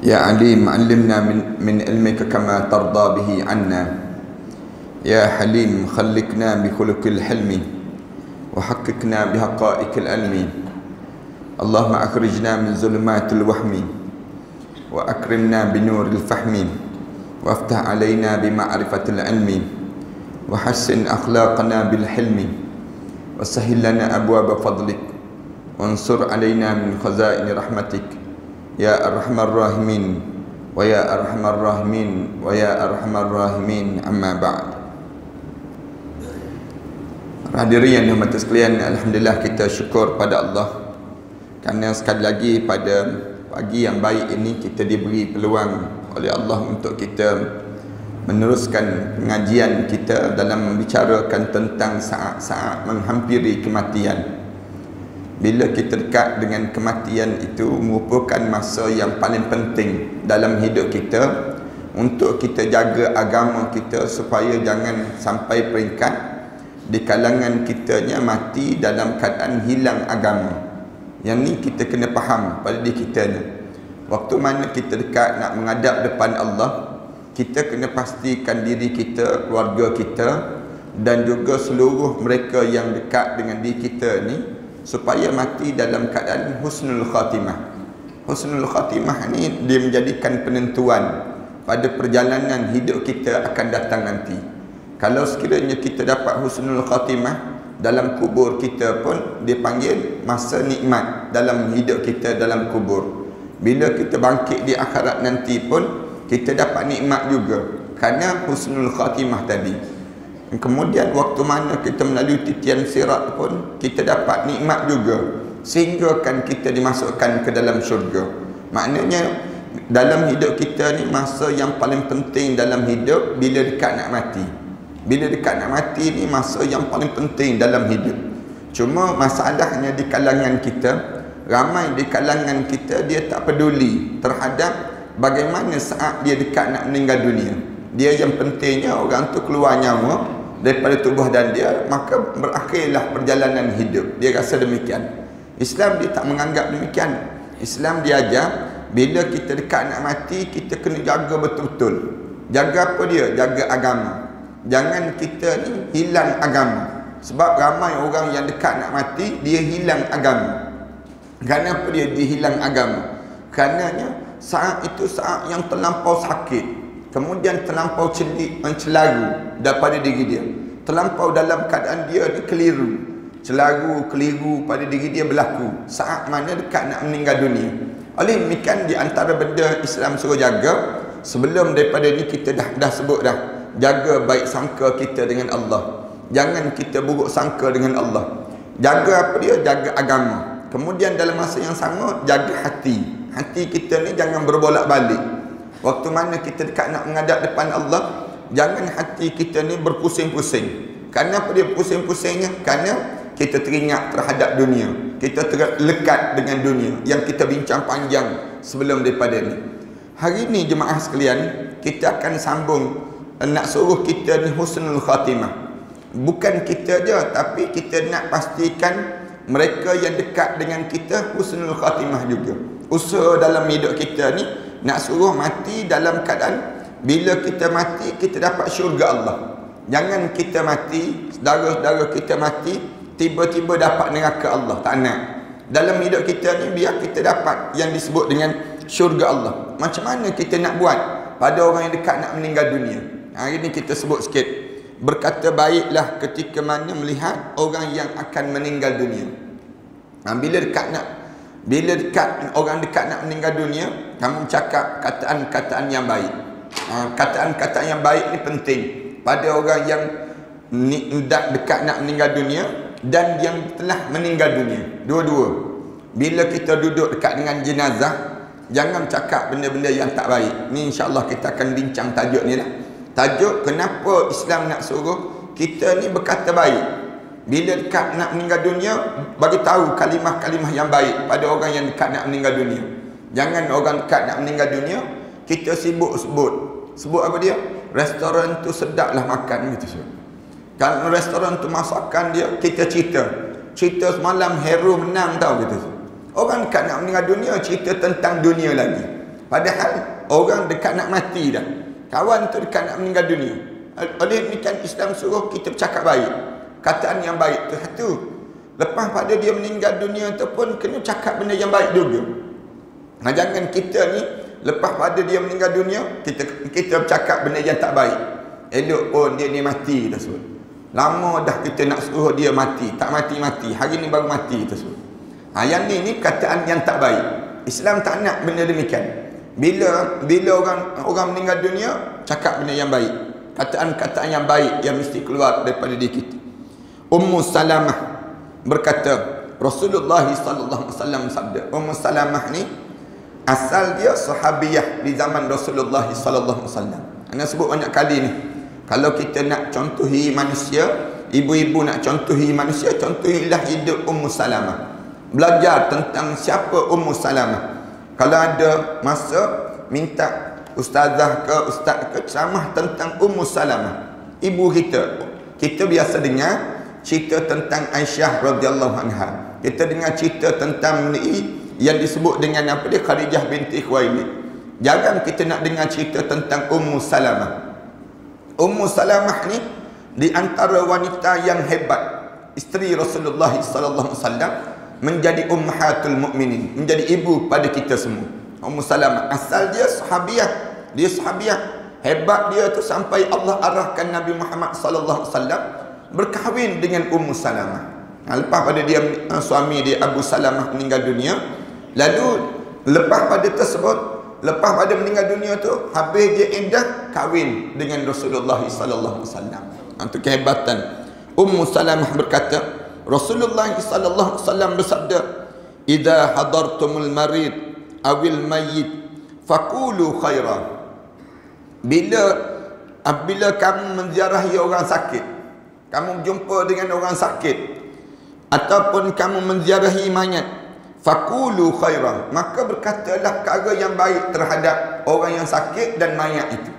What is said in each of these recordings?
يا عليم علمنا من علمك كما ترضى به عنا. يا حليم خلقنا بخلق الحلم وحققنا بحقائق العلم. اللهم أخرجنا من ظلمات الوهم وأكرمنا بنور الفهم وافتح علينا بمعرفة العلم وحسن أخلاقنا بالحلم وسهل لنا أبواب فضلك وانصر علينا من خزائن رحمتك يا أرحم الراحمين ويا أرحم الراحمين ويا أرحم الراحمين. أما بعد. Hadirin yang dirahmati sekalian, alhamdulillah kita syukur pada Allah kerana sekali lagi pada pagi yang baik ini kita diberi peluang oleh Allah untuk kita meneruskan pengajian kita dalam membicarakan tentang saat-saat menghampiri kematian. Bila kita dekat dengan kematian itu merupakan masa yang paling penting dalam hidup kita untuk kita jaga agama kita supaya jangan sampai peringkat di kalangan kitanya mati dalam keadaan hilang agama. Yang ni kita kena faham pada diri kita ni. Waktu mana kita dekat nak menghadap depan Allah, kita kena pastikan diri kita, keluarga kita dan juga seluruh mereka yang dekat dengan diri kita ni supaya mati dalam keadaan husnul khatimah. Husnul khatimah ni dia menjadikan penentuan pada perjalanan hidup kita akan datang nanti. Kalau sekiranya kita dapat husnul khatimah dalam kubur kita pun dipanggil masa nikmat dalam hidup kita dalam kubur. Bila kita bangkit di akhirat nanti pun kita dapat nikmat juga kerana husnul khatimah tadi. Kemudian waktu mana kita melalui titian sirat pun kita dapat nikmat juga sehingga kan kita dimasukkan ke dalam syurga. Maknanya dalam hidup kita ni masa yang paling penting dalam hidup bila dekat nak mati. Bila dekat nak mati ni masa yang paling penting dalam hidup. Cuma masalahnya di kalangan kita, ramai di kalangan kita dia tak peduli terhadap bagaimana saat dia dekat nak meninggal dunia. Dia yang pentingnya orang tu keluar nyawa daripada tubuh dan dia, maka berakhirlah perjalanan hidup. Dia rasa demikian. Islam dia tak menganggap demikian. Islam dia ajar bila kita dekat nak mati kita kena jaga betul-betul. Jaga apa dia? Jaga agama. Jangan kita ni hilang agama. Sebab ramai orang yang dekat nak mati dia hilang agama. Kenapa dia hilang agama? Kerananya saat itu saat yang terlampau sakit, kemudian terlampau mencelaru daripada diri dia, terlampau dalam keadaan dia ni keliru, keliru pada diri dia berlaku saat mana dekat nak meninggal dunia. Oleh demikian di antara benda Islam suruh jaga, sebelum daripada ni kita dah sebut dah, jaga baik sangka kita dengan Allah. Jangan kita buruk sangka dengan Allah. Jaga apa dia? Jaga agama. Kemudian dalam masa yang sama jaga hati. Hati kita ni jangan berbolak-balik. Waktu mana kita dekat nak menghadap depan Allah, jangan hati kita ni berpusing-pusing. Kerana apa dia pusing-pusingnya? Kerana kita teringat terhadap dunia. Kita terlekat dengan dunia yang kita bincang panjang sebelum daripada ni. Hari ni jemaah sekalian, kita akan sambung nak suruh kita ni husnul khatimah. Bukan kita je, tapi kita nak pastikan mereka yang dekat dengan kita husnul khatimah juga. Usaha dalam hidup kita ni nak suruh mati dalam keadaan bila kita mati kita dapat syurga Allah. Jangan kita mati, saudara-saudara kita mati tiba-tiba dapat neraka Allah. Tak nak. Dalam hidup kita ni biar kita dapat yang disebut dengan syurga Allah. Macam mana kita nak buat pada orang yang dekat nak meninggal dunia? Hari ni kita sebut sikit. Berkata baiklah ketika mana melihat orang yang akan meninggal dunia. Bila dekat orang dekat nak meninggal dunia, kamu cakap kataan-kataan yang baik. Kataan-kataan yang baik ni penting pada orang yang dekat nak meninggal dunia dan yang telah meninggal dunia. Dua-dua. Bila kita duduk dekat dengan jenazah, jangan cakap benda-benda yang tak baik. Ni insya-Allah kita akan bincang tajuk ni lah. Tajuk kenapa Islam nak suruh kita ni berkata baik. Bila dekat nak meninggal dunia, bagi tahu kalimah-kalimah yang baik pada orang yang dekat nak meninggal dunia. Jangan orang dekat nak meninggal dunia kita sibuk sebut apa dia? Restoran tu sedaplah makan gitu. Kalau restoran tu masakan dia kita cerita semalam hero menang tahu gitu. Orang dekat nak meninggal dunia cerita tentang dunia lagi. Padahal orang dekat nak mati dah. Kawan tu dekat nak meninggal dunia. Oleh ini kan Islam suruh kita bercakap baik. Kataan yang baik tu satu. Lepas pada dia meninggal dunia tu pun kena cakap benda yang baik juga. Nah, jangan kita ni lepas pada dia meninggal dunia kita bercakap benda yang tak baik. Elok pun dia ni mati tersebut. Lama dah kita nak suruh dia mati, tak mati-mati. Hari ni baru mati tersebut. Yang ni kataan yang tak baik. Islam tak nak benda demikian. Bila orang meninggal dunia, cakap benda yang baik. Kataan-kataan yang baik yang mesti keluar daripada diri kita. Ummu Salamah berkata, Rasulullah sallallahu alaihi wasallam sabda. Ummu Salamah ni asal dia sahabiyah di zaman Rasulullah sallallahu alaihi wasallam. Ana sebut banyak kali ni. Kalau kita nak contohi manusia, ibu-ibu nak contohi manusia, contohilah hidup Ummu Salamah. Belajar tentang siapa Ummu Salamah. Kalau ada masa minta ustazah ke ustaz ke ceramah tentang Ummu Salamah, ibu kita. Kita biasa dengar cerita tentang Aisyah radhiyallahu anha. Kita dengar cerita tentang yang disebut dengan apa dia, Khadijah binti Khuwailid. Jarang kita nak dengar cerita tentang Ummu Salamah. Ummu Salamah ni di antara wanita yang hebat, isteri Rasulullah sallallahu alaihi wasallam, menjadi ummahatul mukminin, menjadi ibu pada kita semua. Ummu Salamah asal dia sahabiah. Dia sahabiah. Hebat dia tu sampai Allah arahkan Nabi Muhammad sallallahu alaihi wasallam berkahwin dengan Ummu Salamah. Lepas pada dia suami dia Abu Salamah meninggal dunia, lalu lepas pada tersebut, lepas pada meninggal dunia tu, habis dia iddah kahwin dengan Rasulullah sallallahu alaihi wasallam. Itu kehebatan. Ummu Salamah berkata, Rasulullah sallallahu alaihi wasallam bersabda, "Idza hadartumul marid awil mayyit faqulu khaira." Bila kamu menziarahi orang sakit, kamu berjumpa dengan orang sakit, ataupun kamu menziarahi mayat, faqulu khaira, maka berkatalah perkara yang baik terhadap orang yang sakit dan mayat itu.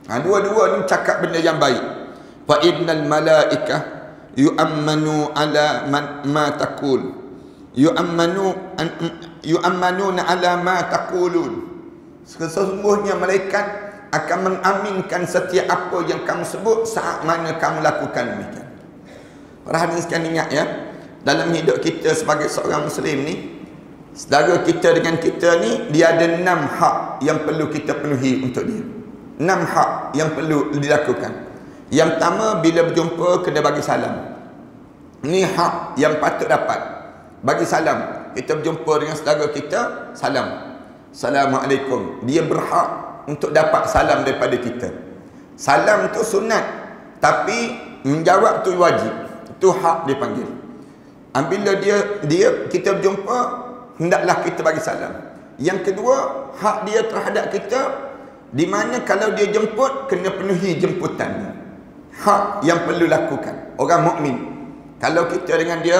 Dua-dua ni cakap benda yang baik. Fa innal malaikah yu'ammanu ala ma taqul, yu'ammanuna ala ma taqulun. Sesungguhnya malaikat akan mengaminkan setiap apa yang kamu sebut saat mana kamu lakukan demikian. Para hadirin sekalian, ingat ya, dalam hidup kita sebagai seorang muslim ni, saudara kita dengan kita ni, dia ada 6 hak yang perlu kita penuhi untuk dia. 6 hak yang perlu dilakukan. Yang pertama, bila berjumpa kena bagi salam. Ini hak yang patut dapat. Bagi salam. Kita berjumpa dengan saudara kita, salam. Assalamualaikum. Dia berhak untuk dapat salam daripada kita. Salam tu sunat, tapi menjawab tu wajib. Itu hak dia panggil. Bila kita berjumpa, hendaklah kita bagi salam. Yang kedua, hak dia terhadap kita, di mana kalau dia jemput, kena penuhi jemputannya. Hak yang perlu lakukan orang mukmin. Kalau kita dengan dia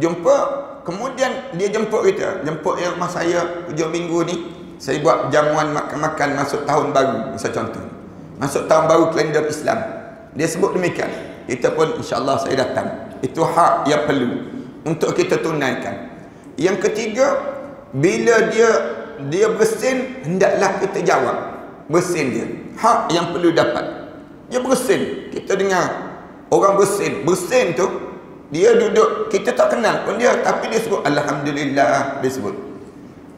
jumpa, kemudian dia jemput kita, jemput yang rumah saya hujung minggu ni, saya buat jamuan makan-makan masuk tahun baru, misal contoh masuk tahun baru kalender Islam, dia sebut demikian, kita pun insyaAllah saya datang. Itu hak yang perlu untuk kita tunaikan. Yang ketiga, bila dia bersin, hendaklah kita jawab bersin dia. Hak yang perlu dapat. Dia bersin, kita dengar orang bersin tu, dia duduk, kita tak kenal pun dia, tapi dia sebut Alhamdulillah, dia sebut.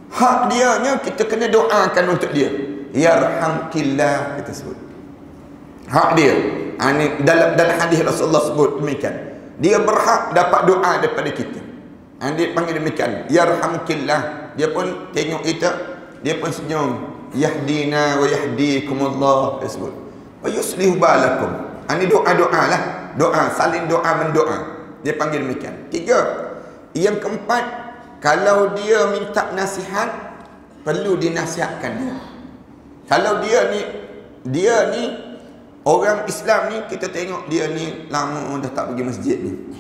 Hak dia nya kita kena doakan untuk dia. Yarhamkillah, kita sebut. Hak dia. Ini dalam hadis Rasulullah sebut demikian. Dia berhak dapat doa daripada kita. Dia panggil demikian, Yarhamkillah. Dia pun tengok kita, dia pun senyum. Yahdina wa yahdikumullah, dia sebut. Wa yuslihu balakum. Ini doa-doa lah. Doa, saling doa mendoa. Dia panggil demikian. 3. Yang keempat, kalau dia minta nasihat, perlu dinasihatkan dia. Kalau dia ni orang Islam ni, kita tengok dia ni lama dah tak pergi masjid ni.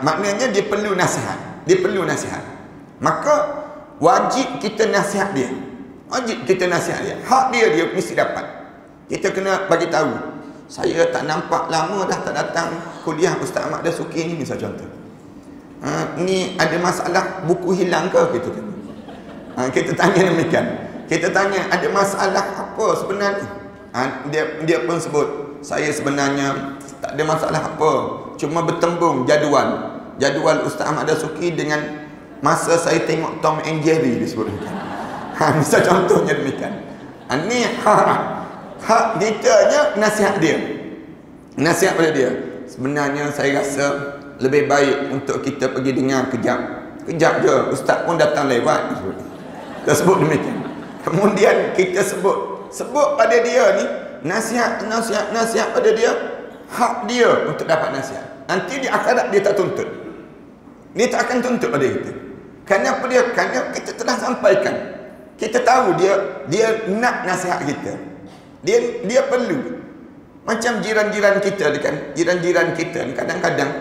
Maknanya dia perlu nasihat. Dia perlu nasihat. Maka wajib kita nasihat dia. Wajib kita nasihat dia. Hak dia mesti dapat. Kita kena bagi tahu. Saya tak nampak lama dah tak datang kuliah Ustaz Ahmad Dasuki ni, misal contoh. Ni ada masalah buku hilang ke, kita tanya. Kita tanya demikian. Kita tanya, ada masalah apa sebenarnya? Dia pun sebut, saya sebenarnya tak ada masalah apa, cuma bertembung jadual Ustaz Ahmad Dasuki dengan masa saya tengok Tom and Jerry, disebut demikian. Misal contohnya demikian. Ini hak ditanya nasihat dia. Nasihat pada dia. Sebenarnya saya rasa lebih baik untuk kita pergi dengar kejap je, Ustaz pun datang lewat. Kita sebut demikian. Kemudian kita sebut pada dia ni nasihat pada dia, hak dia untuk dapat nasihat. Nanti di akhirat dia tak tuntut. Dia tak akan tuntut pada kita. Kenapa dia? Kerana kita telah sampaikan. Kita tahu dia nak nasihat kita. Dia perlu. Macam jiran-jiran kita kan, jiran-jiran kita kadang-kadang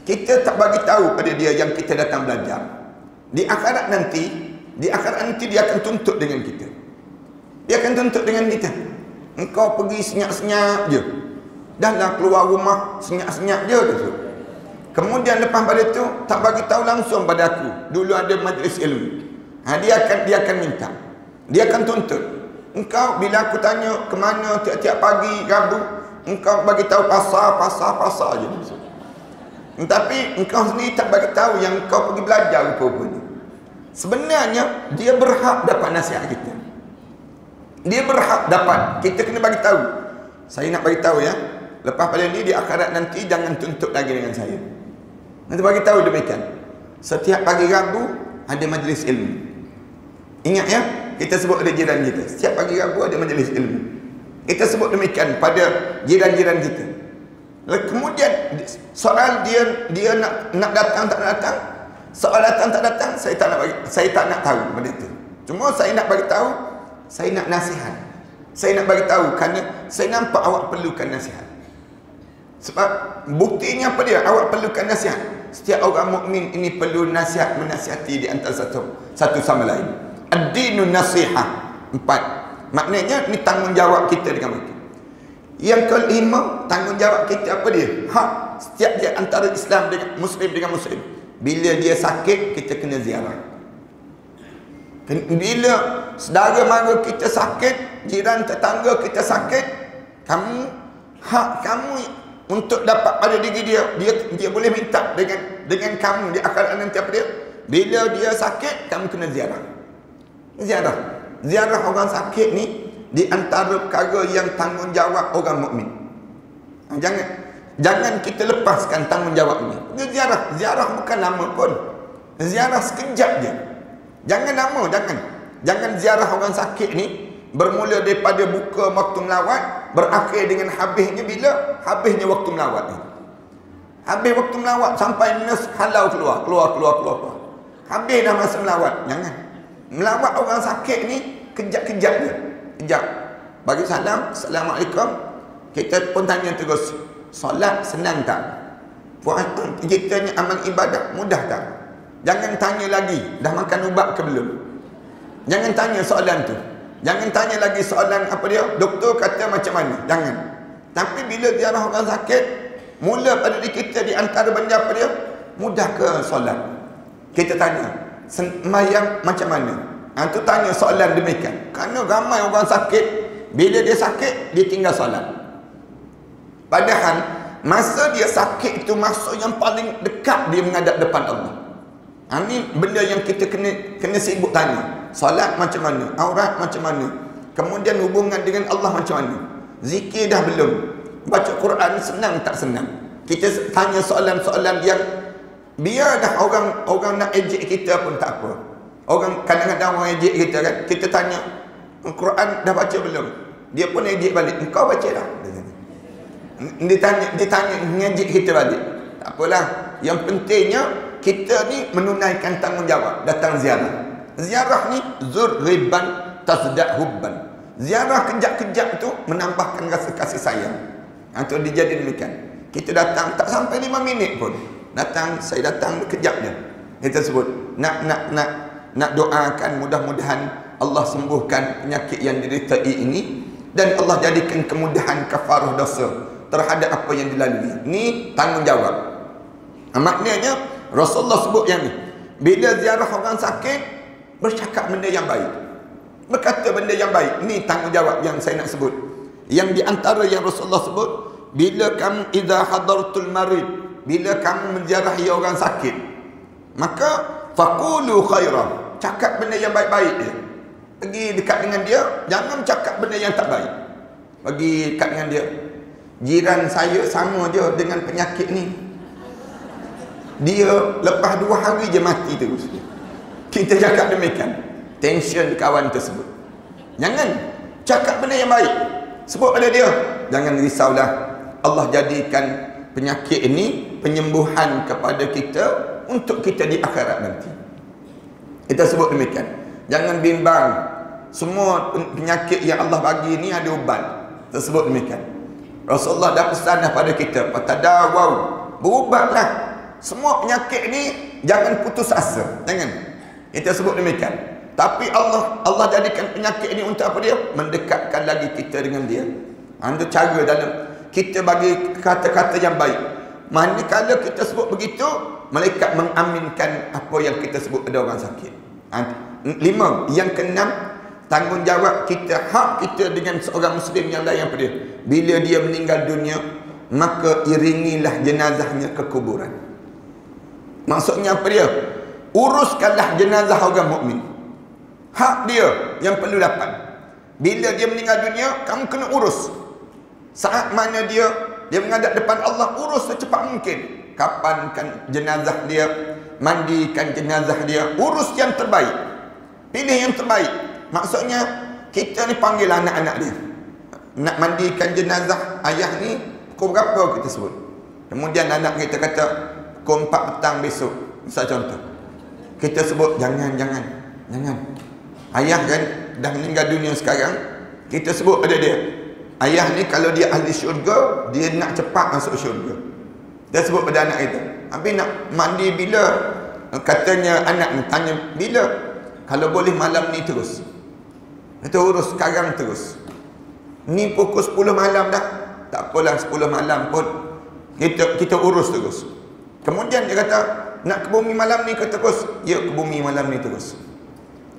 kita tak bagi tahu pada dia yang kita datang belajar. Di akhirat nanti dia akan tuntut dengan kita. Dia akan tuntut dengan kita. Engkau pergi senyap-senyap je. Dah lah keluar rumah senyap-senyap je tu. Kemudian lepas pada tu tak bagi tahu langsung pada aku. Dulu ada majlis ilmu. Dia akan minta. Dia akan tuntut. Engkau bila aku tanya ke mana tiap-tiap pagi Rabu, engkau bagi tahu pasar je. Tapi engkau sendiri tak bagi tahu yang engkau pergi belajar rupa-rupanya. Sebenarnya dia berhak dapat nasihat kita. Dia berhak dapat. Kita kena bagi tahu. Saya nak bagi tahu ya. Lepas pada ni di akhirat nanti jangan tuntut lagi dengan saya. Nanti bagi tahu demikian. Setiap pagi Rabu ada majlis ilmu. Ingat ya, kita sebut ada jiran kita. Setiap pagi Rabu ada majlis ilmu. Kita sebut demikian pada jiran-jiran kita. Kemudian soal dia nak datang tak nak datang. Soal datang tak datang, saya tak nak tahu benda itu. Cuma saya nak bagi tahu, saya nak nasihat. Saya nak bagi tahu kerana saya nampak awak perlukan nasihat. Sebab buktinya apa dia? Awak perlukan nasihat. Setiap orang mukmin ini perlu nasihat, menasihati di antara satu sama lain. Ad-dinun nasihah. 4. Maknanya ni tanggungjawab kita dengan mereka. Yang kelima, tanggungjawab kita apa dia? Hak setiap dia antara Islam dengan Muslim dengan Muslim. Bila dia sakit, kita kena ziarah. Bila saudara mara kita sakit, jiran tetangga kita sakit, hak kamu untuk dapat pada diri dia boleh minta dengan kamu di akhirat nanti apa dia? Bila dia sakit, kamu kena ziarah. Ziarah orang sakit ni di antara perkara yang tanggungjawab orang mukmin. Jangan kita lepaskan tanggungjawab ini. Ziarah bukan lama pun. Ziarah sekejap je. Jangan lama, jangan ziarah orang sakit ni bermula daripada buka waktu melawat, berakhir dengan habisnya bila? Habisnya waktu melawat ni. Habis waktu melawat sampai nurse halau keluar. Habis dah masa melawat. Jangan. Melawat orang sakit ni kejap-kejap je. Kejap. Bagi salam, Assalamualaikum. Kita pun tanya terus, solat senang tak? Kita ni amal ibadah mudah tak? Jangan tanya lagi, dah makan ubat ke belum? Jangan tanya soalan tu. Jangan tanya lagi soalan apa dia? Doktor kata macam mana? Jangan. Tapi bila ziarah orang sakit, mula pada diri kita di antara benda apa dia? Mudah ke solat? Kita tanya, sembahyang macam mana? Tu tanya soalan demikian. Kerana ramai orang sakit, bila dia sakit, dia tinggal solat. Padahal masa dia sakit itu masa yang paling dekat dia menghadap depan Allah. Ini benda yang kita kena sibuk tanya. Solat macam mana? Aurat macam mana? Kemudian hubungan dengan Allah macam mana? Zikir dah belum? Baca Quran senang tak senang? Kita tanya soalan-soalan yang biar dah orang nak ejek kita pun tak apa. Orang kadang-kadang orang ejek kita kan. Kita tanya, Quran dah baca belum? Dia pun ejek balik. Engkau baca dah? Dia tanya ngejek kita balik. Tak apalah. Yang pentingnya kita ni menunaikan tanggungjawab, datang ziarah. Ziarah ni zur riban tasda' hubban. Ziarah kejap-kejap tu menambahkan rasa kasih sayang. Itu dijadi demikian. Kita datang tak sampai 5 minit pun. Saya datang kejap je. Kita sebut nak doakan mudah-mudahan Allah sembuhkan penyakit yang diderita ini dan Allah jadikan kemudahan kafarah dosa terhadap apa yang dilalui. Ini tanggungjawab. Maknanya Rasulullah sebut yang ni. Bila ziarah orang sakit, bercakap benda yang baik. berkata benda yang baik. Ni tanggungjawab yang saya nak sebut. Yang di antara yang Rasulullah sebut, bila kamu idza hadartul marid, bila kamu menziarahi orang sakit, maka faqulu khairah, cakap benda yang baik-baik dia. Pergi dekat dengan dia, jangan cakap benda yang tak baik. Pergi dekat dengan dia. Jiran saya sama je dengan penyakit ni. Dia lepas 2 hari je mati terus. Kita cakap demikian. Tension kawan tersebut. Jangan cakap benda yang baik. Sebut pada dia, jangan risaulah. Allah jadikan penyakit ini penyembuhan kepada kita untuk kita di akhirat nanti. Kita sebut demikian. Jangan bimbang. Semua penyakit yang Allah bagi ini ada ubat. Kita sebut demikian. Rasulullah dah pesan pada kita, patadawau, berubatlah. Semua penyakit ni jangan putus asa. Jangan. Kita sebut demikian. Tapi Allah jadikan penyakit ini untuk apa dia? Mendekatkan lagi kita dengan dia. Itu cara dalam kita bagi kata-kata yang baik. Manakala kita sebut begitu, malaikat mengaminkan apa yang kita sebut pada orang sakit. 5. Yang ke-6, tanggungjawab kita, hak kita dengan seorang Muslim yang lain apa dia? Bila dia meninggal dunia, maka iringilah jenazahnya ke kuburan. Maksudnya apa dia? Uruskanlah jenazah orang mukmin. Hak dia yang perlu dapat. Bila dia meninggal dunia, kamu kena urus. Saat mana dia menghadap depan Allah, urus secepat mungkin. Kapankan jenazah dia, mandikan jenazah dia, urus yang terbaik. Pilih yang terbaik. Maksudnya kita ni panggil anak-anak dia. Nak mandikan jenazah ayah ni pukul berapa kita sebut. Kemudian anak kita kata pukul 4 petang besok. Misal contoh. Kita sebut jangan. Ayah kan dah meninggal dunia sekarang. Kita sebut pada dia, ayah ni kalau dia ahli syurga, dia nak cepat masuk syurga. Dia sebut pada anak kita, habis nak mandi bila? Katanya anak ni tanya bila? Kalau boleh malam ni terus. Kita urus sekarang terus. Ni pukul 10 malam dah. Tak apalah 10 malam pun kita urus terus. Kemudian dia kata, nak ke bumi malam ni ke terus? Ya, ke bumi malam ni terus.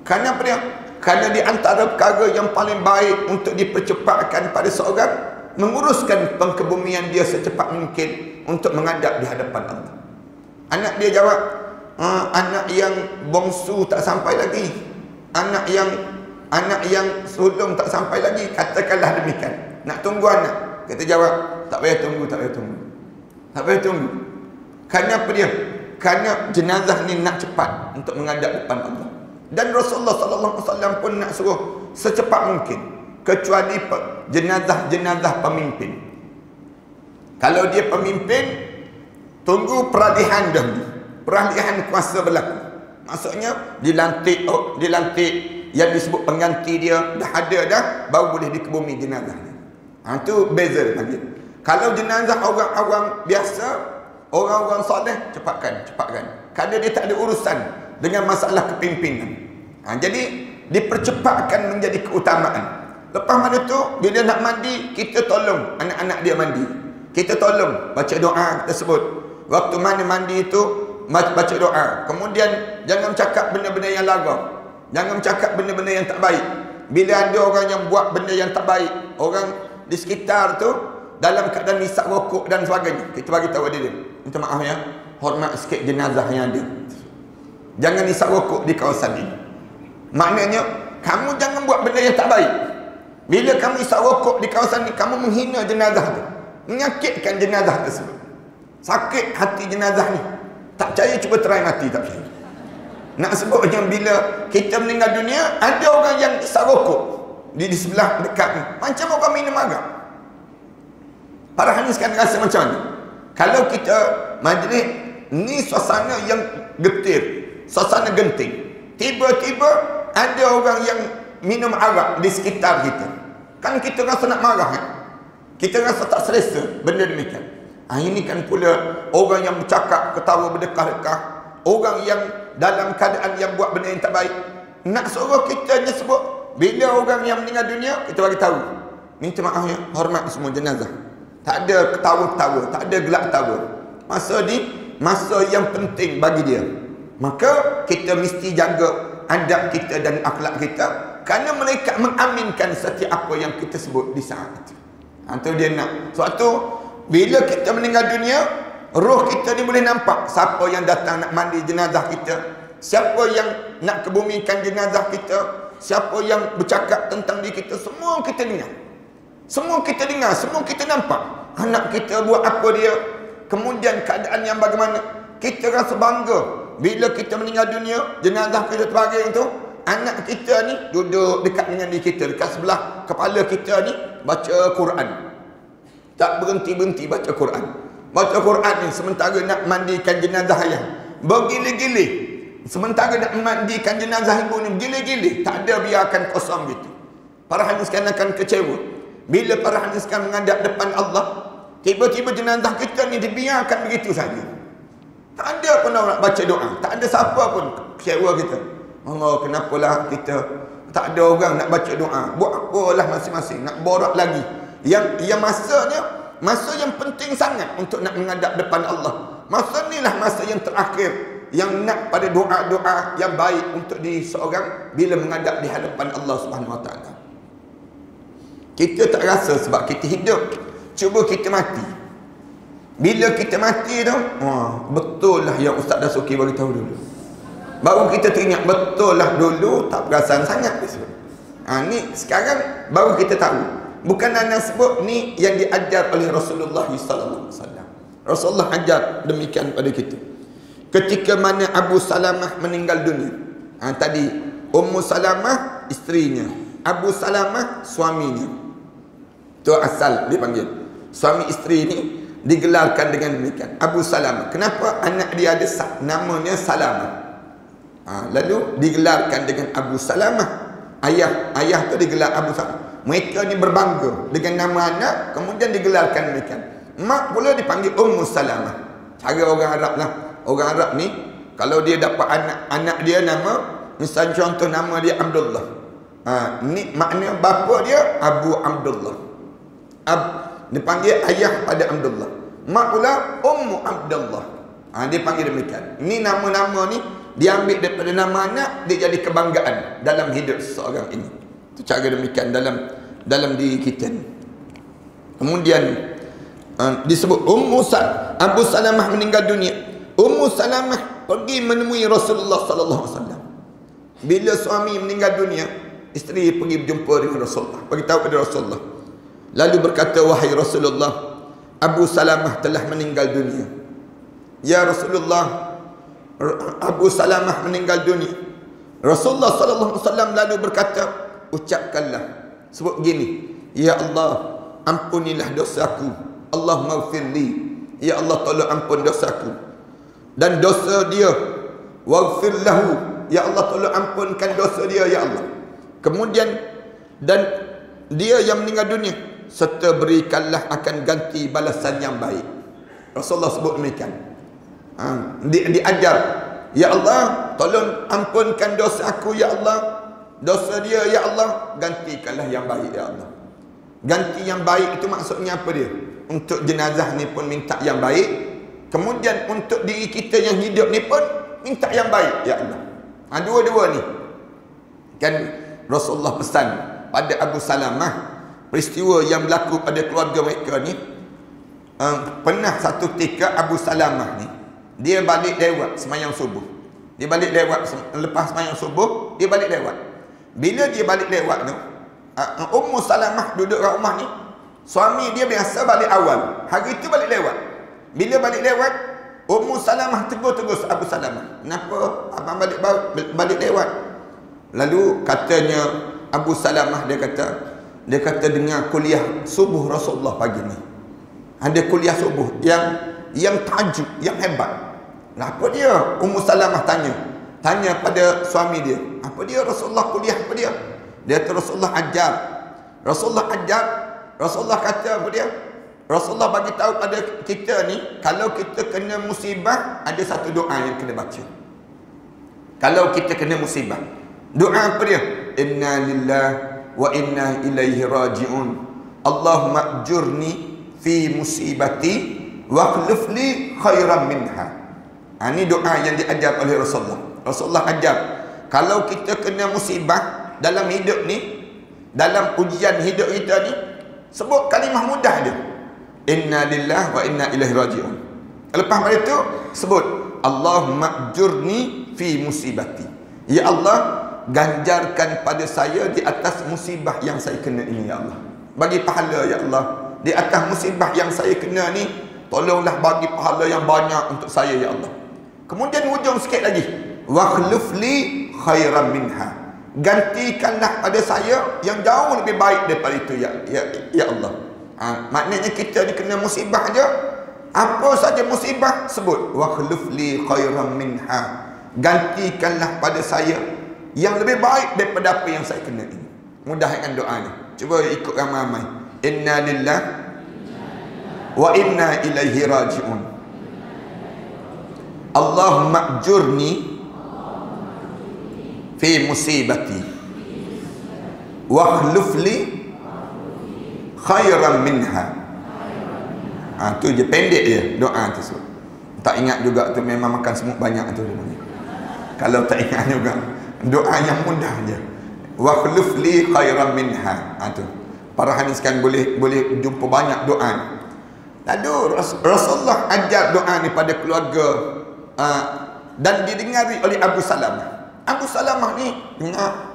Kerana apa dia? Kerana di antara perkara yang paling baik untuk dipercepatkan pada seorang, menguruskan pengkebumian dia secepat mungkin untuk menghadap di hadapan Allah. Anak dia jawab, anak yang bongsu tak sampai lagi, anak yang sulung tak sampai lagi. Katakanlah demikian. Nak tunggu anak? Kita jawab, tak payah tunggu. Kerana apa dia? Kerana jenazah ni nak cepat untuk menghadap depan Allah. Dan Rasulullah SAW pun nak suruh secepat mungkin, kecuali jenazah pemimpin. Kalau dia pemimpin, tunggu peralihan dahulu. Peralihan kuasa berlaku. Maksudnya dilantik yang disebut pengganti dia dah ada dah, baru boleh dikebumi jenazah ni. Itu beza lagi. Kalau jenazah orang awam biasa, orang-orang soleh, cepatkan. Kerana dia tak ada urusan dengan masalah kepimpinan. Jadi dipercepatkan menjadi keutamaan. Lepas mana tu, bila nak mandi, kita tolong anak-anak dia mandi. Kita tolong baca doa, kita sebut. Waktu mana mandi itu, baca doa. Kemudian jangan cakap benda-benda yang lara. Jangan cakap benda-benda yang tak baik. Bila ada orang yang buat benda yang tak baik, orang di sekitar tu dalam keadaan hisap rokok dan sebagainya, kita bagi tahu dia, minta maaf ya, hormat sikit jenazah yang ada. Jangan hisap rokok di kawasan ini. Maknanya kamu jangan buat benda yang tak baik. Bila kamu hisap rokok di kawasan ini, kamu menghina jenazah tu, menyakitkan jenazah tersebut. Sakit hati jenazah ni. Tak percaya, cuba try mati, tak percaya. Nak sebutnya bila kita meninggal dunia, ada orang yang hisap rokok di sebelah dekat ni, macam orang minum arak. Para hadis kan rasa macam ni. Kalau kita majlis ni, suasana yang getir, suasana genting, tiba-tiba ada orang yang minum arak di sekitar kita, kan kita rasa nak marah kan? Kita rasa tak selesa benda demikian. Ini kan pula orang yang bercakap, ketawa berdekah-dekah, orang yang dalam keadaan yang buat benda yang tak baik. Nak suruh kita hanya sebut, bila orang yang meninggal dunia, kita bagi tahu, minta maaf ya, hormat semua jenazah. Tak ada ketawa-ketawa, tak ada gelak ketawa. Masa yang penting bagi dia. Maka kita mesti jaga adab kita dan akhlak kita Kerana mereka mengaminkan setiap apa yang kita sebut di saat itu. Itu dia nak. Sebab tu bila kita meninggal dunia, roh kita ni boleh nampak siapa yang datang nak mandi jenazah kita, siapa yang nak kebumikan jenazah kita, siapa yang bercakap tentang diri kita, semua kita dengar. Semua kita dengar, semua kita nampak. Anak kita buat apa dia, kemudian keadaan yang bagaimana. Kita rasa bangga bila kita meninggal dunia, jenazah kita terbaring tu, anak kita ni duduk dekat dengan diri kita, dekat sebelah kepala kita ni, baca Quran. Tak berhenti-berhenti baca Quran. Baca Quran ni sementara nak mandikan jenazah ayah, bergilih-gilih. Sementara nak mandikan jenazah ibu ni, bergilih-gilih. Tak ada, biarkan kosong gitu. Para hadis sekalian akan kecewa bila para hadis sekalian menghadap depan Allah, tiba-tiba jenazah kita ni dibiarkan begitu saja. Tak ada pun orang nak baca doa. Tak ada siapa pun kecewa kita. Allah, kenapalah kita tak ada orang nak baca doa. Buat apalah masing-masing, nak borak lagi. Yang masanya, masa yang penting sangat untuk nak menghadap depan Allah. Masa inilah masa yang terakhir, yang nak pada doa-doa yang baik untuk diri seorang bila menghadap di hadapan Allah Subhanahu Wa Taala. Kita tak rasa sebab kita hidup. Cuba kita mati. Bila kita mati tu, betul lah yang Ustaz Dasuki bagi tahu dulu. Baru kita teringat, betul lah dulu tak perasan sangat. Ni sekarang baru kita tahu. Bukan anda sebut, ni yang diajar oleh Rasulullah sallallahu alaihi wasallam. Rasulullah ajar demikian pada kita. Ketika mana Abu Salamah meninggal dunia. Tadi Ummu Salamah isterinya, Abu Salamah suaminya. Itu asal dipanggil. Suami isteri ni digelarkan dengan demikian, Abu Salamah. Kenapa anak dia ada namanya Salamah? Lalu digelarkan dengan Abu Salamah. Ayah tu digelar Abu Salamah. Mereka ni berbangga dengan nama anak, kemudian digelarkan demikian. Mak pula dipanggil Ummu Salamah. Cara orang Arab lah. Orang Arab ni kalau dia dapat anak dia nama, misal contoh nama dia Abdullah. Ni makna bapa dia Abu Abdullah. Dipanggil ayah pada Abdullah. Mak pula Ummu Abdullah. Dia panggil demikian. Ini nama-nama ni diambil daripada nama anak, dia jadi kebanggaan dalam hidup seseorang ini. Itu cara demikian dalam diri kita ni. Kemudian disebut Abu Salamah meninggal dunia. Ummu Salamah pergi menemui Rasulullah sallallahu alaihi wasallam. Bila suami meninggal dunia, isteri pergi berjumpa dengan Rasulullah, beritahu kepada Rasulullah. Lalu berkata, wahai Rasulullah, Abu Salamah telah meninggal dunia. Ya Rasulullah, Abu Salamah meninggal dunia. Rasulullah sallallahu alaihi wasallam lalu berkata, ucapkanlah, sebut gini, ya Allah, ampunilah dosaku, Allahumma ghfirli, ya Allah tolong ampun dosaku dan dosa dia, waghfir lahu, ya Allah tolong ampunkan dosa dia ya Allah. Kemudian dan dia yang meninggal dunia, serta berikanlah akan ganti balasan yang baik. Rasulullah sebut demikian. Diajar, ya Allah tolong ampunkan dosa aku ya Allah, dosa dia ya Allah, gantikanlah yang baik ya Allah. Ganti yang baik itu maksudnya apa dia? Untuk jenazah ni pun minta yang baik, kemudian untuk diri kita yang hidup ni pun minta yang baik ya Allah. Dua-dua ni kan Rasulullah pesan pada Abu Salamah. Peristiwa yang berlaku pada keluarga mereka ni, pernah satu ketika Abu Salamah ni dia balik lewat semayang subuh. Dia balik lewat lepas semayang subuh, dia balik lewat. Bila dia balik lewat tu, Ummu Salamah duduk kat rumah ni. Suami dia biasa balik awal, hari tu balik lewat. Bila balik lewat, Ummu Salamah tegur Abu Salamah, kenapa abang balik lewat? Lalu katanya Abu Salamah, dia kata dengar kuliah subuh Rasulullah pagi ni. Ada kuliah subuh yang tajuk, yang hebat. Apa dia? Ummu Salamah tanya pada suami dia, apa dia Rasulullah kuliah apa dia? Dia kata Rasulullah ajar. Rasulullah kata apa dia? Rasulullah bagi tahu pada kita ni, kalau kita kena musibah, ada satu doa yang kena baca. Kalau kita kena musibah, doa apa dia? Inna lillahi wa inna ilaihi raji'un. Allahumma ajurni fi musibati wa akhlif li khairan minha. Ini doa yang diajar oleh Rasulullah. Rasulullah ajar, kalau kita kena musibah, dalam hidup ni, dalam ujian hidup kita ni, sebut kalimah mudah je. Inna lillahi wa inna ilaihi raji'un. Lepas pada itu sebut Allahumma ajurni fi musibati. Ya Allah, ganjarkan pada saya di atas musibah yang saya kena ini ya Allah. Bagi pahala ya Allah. Di atas musibah yang saya kena ni, tolonglah bagi pahala yang banyak untuk saya ya Allah. Kemudian hujung sikit lagi, wa khlufli khairan minha. Gantikanlah pada saya yang jauh lebih baik daripada itu ya Allah. Maknanya kita ni kena musibah je, apa saja musibah sebut wa khlufli khairan minha. Gantikanlah pada saya yang lebih baik daripada apa yang saya kena ini. Mudahkan doa ni. Cuba ikut ramai-ramai. Inna lillahi wa inna ilaihi raji'un. Allahumma ajurni fi musibati wa akhlif li khairan minha. Tu je, pendek je doa tu. Tak ingat juga tu, memang makan semut banyak tu. Kalau tak ingat juga, doa yang mudah je. Wa akhlif li khairan minha. Tu. Para hadis kan boleh jumpa banyak doa. Lalu Rasulullah ajar doa ni pada keluarga dan didengari oleh Abu Salamah. Abu Salamah ni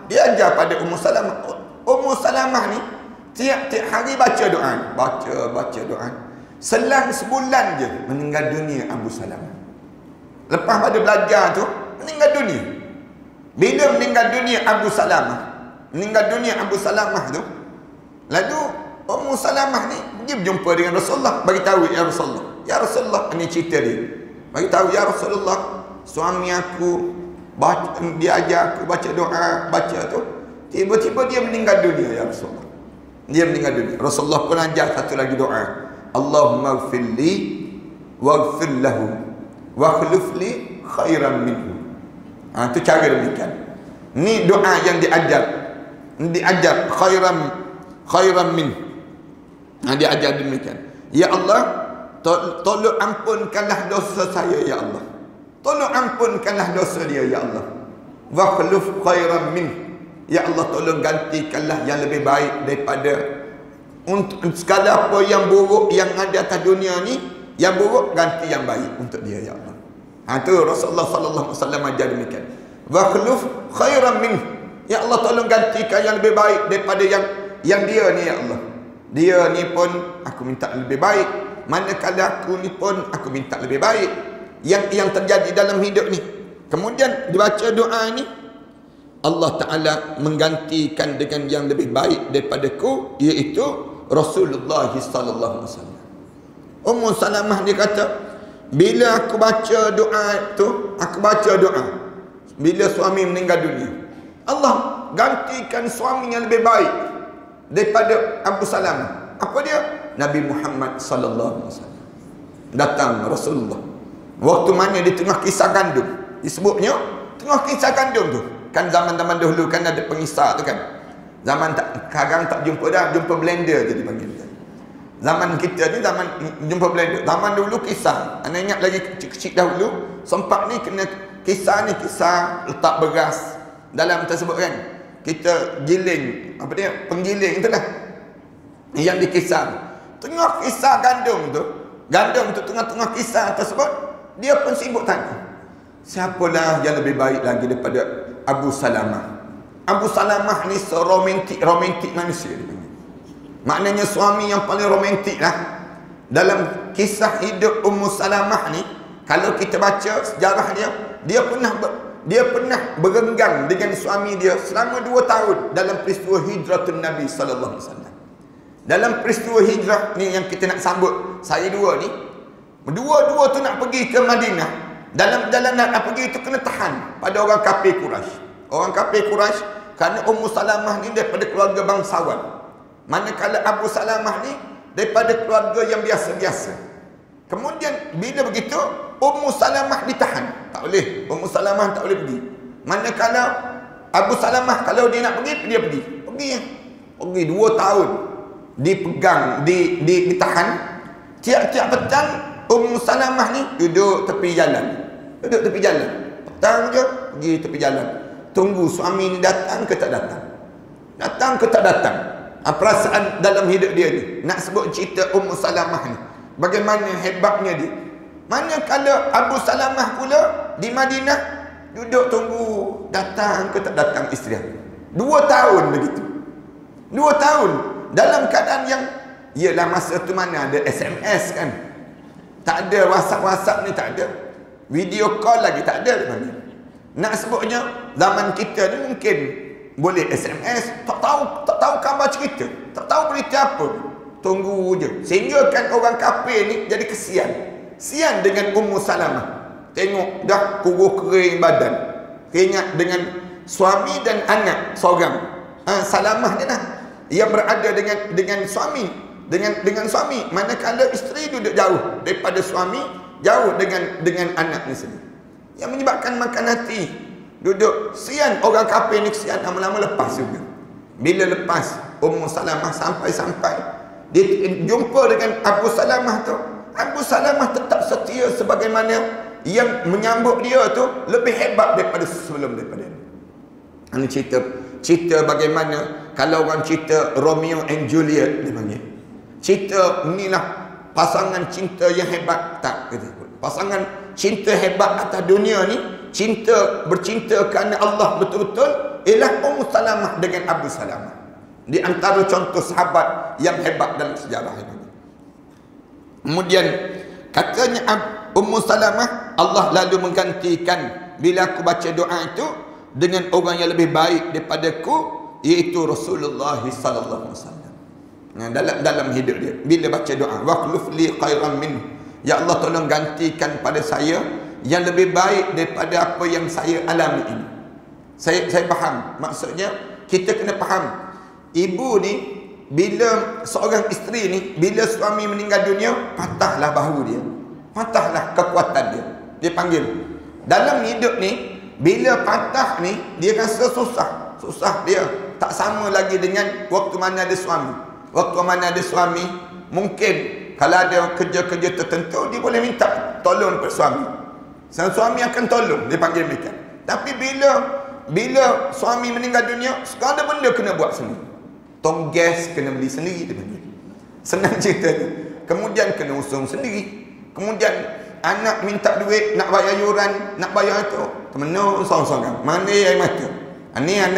dia ajar pada Ummu Salamah. Ummu Salamah ni tiap-tiap hari baca doa, baca doa. Selang sebulan je meninggal dunia Abu Salamah. Lepas pada belajar tu meninggal dunia. Bila meninggal dunia Abu Salamah tu, lalu Ummu Salamah ni pergi berjumpa dengan Rasulullah, bagi tahu ya Rasulullah ini cerita dia. Bagi tahu ya Rasulullah, suami aku dia ajar aku baca doa, baca tu, tiba-tiba dia meninggal dunia ya Rasulullah. Dia meninggal dunia. Rasulullah pun ajar satu lagi doa. Allahumma ighfirli waghfir lahu wa akhlif li khairan minhu. Tu cara demikian. Ni doa yang diajar khairan minhu. Dia ajar demikian. Ya Allah, tolong ampunkanlah dosa saya ya Allah. Tolong ampunkanlah dosa dia ya Allah. Wa akhlif khairan minhu. Ya Allah, tolong gantikanlah yang lebih baik daripada untuk segala apa yang buruk yang ada atas dunia ni. Yang buruk ganti yang baik untuk dia ya Allah. Tu Rasulullah sallallahu alaihi wasallam ajar demikian. Wa akhlif khairan minhu. Ya Allah, tolong gantikan yang lebih baik daripada yang dia ni ya Allah. Dia ni pun aku minta lebih baik, manakala aku ni pun aku minta lebih baik yang terjadi dalam hidup ni. Kemudian dibaca doa ni, Allah Ta'ala menggantikan dengan yang lebih baik daripadaku, iaitu Rasulullah sallallahu alaihi wasallam. Ummu Salamah dia kata, bila aku baca doa bila suami meninggal dunia, Allah gantikan suami yang lebih baik daripada Abu Salamah. Apa dia? Nabi Muhammad sallallahu alaihi wasallam. Datang Rasulullah waktu mana di tengah kisah gandum. Disebutnya tengah kisah gandum tu. Kan zaman-zaman dahulu kan ada pengisar tu kan. Zaman sekarang tak jumpa dah, jumpa blender je dipanggil. Zaman kita ni zaman jumpa blender. Zaman dulu kisah. Anda ingat lagi kecil-kecil dahulu sempat ni kena kisah letak beras dalam tersebut kan. Kita giling, apa dia? Penggiling itulah. Yang dikisar. Tengah kisah gandum tu tengah-tengah kisah tersebut, dia pun sibuk tanya, siapalah yang lebih baik lagi daripada Abu Salamah? Abu Salamah ni seromantik manusia dia. Maknanya suami yang paling romantik lah. Dalam kisah hidup Ummu Salamah ni, kalau kita baca sejarah dia pernah berenggang dengan suami dia selama 2 tahun dalam peristiwa hijratun Nabi sallallahu alaihi wasallam. Dalam peristiwa hijrah ni yang kita nak sambut, saya dua ni, dua tu nak pergi ke Madinah. Dalam perjalanan nak pergi itu kena tahan pada orang kafir Quraisy. Orang kafir Quraisy, kerana Ummu Salamah ni daripada keluarga bangsawan, manakala Abu Salamah ni daripada keluarga yang biasa-biasa. Kemudian bila begitu, Ummu Salamah ditahan. Tak boleh, Ummu Salamah tak boleh pergi. Manakala Abu Salamah kalau dia nak pergi, dia pergi. Pergi 2 tahun dipegang, ditahan. Tiap-tiap petang Ummu Salamah ni duduk tepi jalan. Petang je pergi tepi jalan, tunggu suami ni datang ke tak datang. Datang ke tak datang? Perasaan dalam hidup dia ni. Nak sebut cerita Ummu Salamah ni, bagaimana hebatnya dia. Manakala Abu Salamah pula di Madinah, duduk tunggu datang ke tak datang isteri. 2 tahun begitu. 2 tahun dalam keadaan yang, ialah masa tu mana ada SMS kan, tak ada WhatsApp ni, tak ada video call lagi, tak ada mana. Nak sebutnya zaman kita ni mungkin boleh SMS, tak tahu khabar cerita, tak tahu berita apa, tunggu je. Sehingga kan orang kafir ni jadi kesian dengan Ummu Salamah. Tengok dah kurus kering badan, keringat dengan suami dan anak seorang. Salamah ni lah yang berada dengan suami, dengan suami, manakala isteri duduk jauh daripada suami, jauh dengan anak ni sendiri. Yang menyebabkan makan hati, duduk sian orang kafir ni, kesian, lama-lama lepas juga. Bila lepas Ummu Salamah sampai dia jumpa dengan Abu Salamah tu, Abu Salamah tetap setia sebagaimana yang menyambut dia tu lebih hebat daripada sebelum daripada ni. Ini cerita bagaimana kalau orang cerita Romeo and Juliet dia panggil. Cerita inilah pasangan cinta yang hebat, tak kata. Pasangan cinta hebat atas dunia ni, bercinta kerana Allah betul-betul, ialah Ummu Salamah dengan Abu Salamah. Di antara contoh sahabat yang hebat dalam sejarah ini. Kemudian katanya Ummu Salamah, Allah lalu menggantikan bila aku baca doa itu dengan orang yang lebih baik daripadaku, iaitu Rasulullah sallallahu alaihi wasallam. Nah, dalam hidup dia bila baca doa, waqluf li khairan min, ya Allah tolong gantikan pada saya yang lebih baik daripada apa yang saya alami ini. Saya faham, maksudnya kita kena faham, ibu ni bila seorang isteri ni, bila suami meninggal dunia, patahlah bahu dia, patahlah kekuatan dia. Dia panggil dalam hidup ni, bila patah ni dia rasa susah dia, tak sama lagi dengan waktu mana ada suami. Waktu mana ada suami, mungkin kalau ada kerja-kerja tertentu dia boleh minta tolong kepada suami, sang suami akan tolong, dia panggil mereka. Tapi bila suami meninggal dunia, segala benda kena buat sendiri. Tong gas kena beli sendiri, dia panggil. Senang ceritanya. Kemudian kena usung sendiri. Kemudian anak minta duit, nak bayar yuran, nak bayar itu, temenuk sorang-sorang. Mana air mata? Ini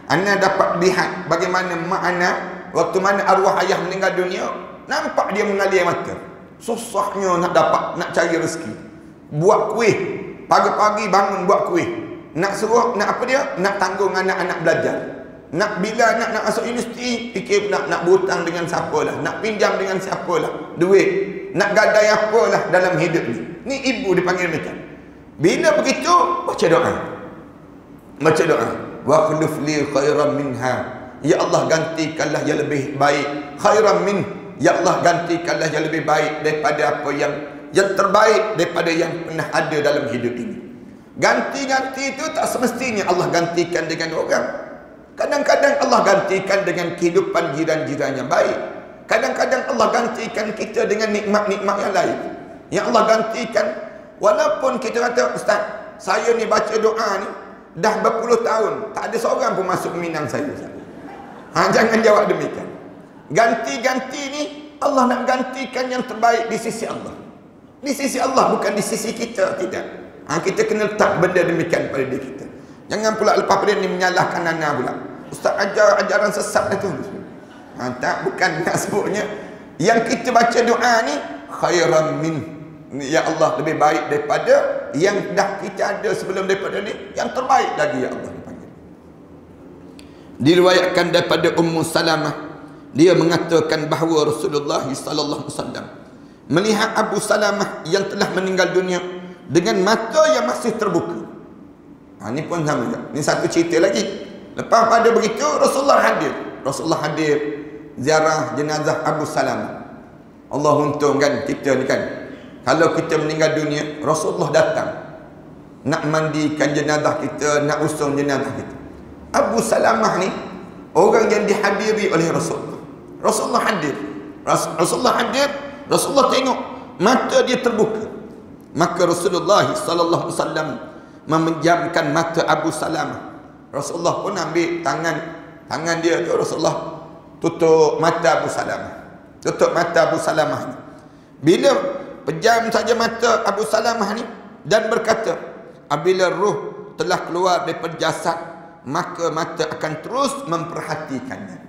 anak dapat lihat bagaimana mak anak waktu mana arwah ayah meninggal dunia, nampak dia mengalir air mata. Susahnya nak cari rezeki. Buat kuih, pagi-pagi bangun buat kuih. Nak suruh, nak apa dia? Nak tanggung anak-anak belajar. Bila nak masuk universiti, fikir nak berhutang dengan siapa lah, nak pinjam dengan siapa lah duit, nak gadai apa lah dalam hidup ni. Ni ibu dipanggil mereka. Bila begitu, baca doa. Wa khuluf li khairan minha, ya Allah gantikanlah yang lebih baik. Khairan min, ya Allah gantikanlah yang lebih baik daripada apa yang terbaik daripada yang pernah ada dalam hidup ini. Ganti-ganti itu tak semestinya Allah gantikan dengan orang. Kadang-kadang Allah gantikan dengan kehidupan jiran-jiran yang baik. Kadang-kadang Allah gantikan kita dengan nikmat-nikmat yang lain. Yang Allah gantikan, walaupun kita kata, Ustaz, saya ni baca doa ni dah berpuluh tahun, tak ada seorang pun masuk minang saya. Jangan jawab demikian. Ganti-ganti ni Allah nak gantikan yang terbaik di sisi Allah. Di sisi Allah, bukan di sisi kita, tidak. Kita kena letak benda demikian pada diri kita. Jangan pula lepas pada ni menyalahkan anak pula. Ustaz ajar ajaran sesat itu. Tak, bukan nak sebutnya. Yang kita baca doa ni khairan min, ya Allah lebih baik daripada yang dah kita ada sebelum daripada ni, yang terbaik lagi ya Allah dipanggil. Diriwayatkan daripada Ummu Salamah, dia mengatakan bahawa Rasulullah sallallahu alaihi wasallam melihat Abu Salamah yang telah meninggal dunia dengan mata yang masih terbuka. Ini pun sama juga. Ini satu cerita lagi. Lepas pada begitu Rasulullah hadir ziarah jenazah Abu Salamah. Allah untung kan kita ni kan, kalau kita meninggal dunia, Rasulullah datang nak mandikan jenazah kita, nak usung jenazah kita. Abu Salamah ni orang yang dihadiri oleh Rasulullah. Rasulullah hadir. Rasulullah tengok mata dia terbuka. Maka Rasulullah sallallahu alaihi wasallam memejamkan mata Abu Salamah. Rasulullah pun ambil tangan Tangan dia tu Rasulullah tutup mata Abu Salamah. Tutup mata Abu Salamah ni. Bila pejam saja mata Abu Salamah ni dan berkata, apabila ruh telah keluar daripada jasad, maka mata akan terus memperhatikannya.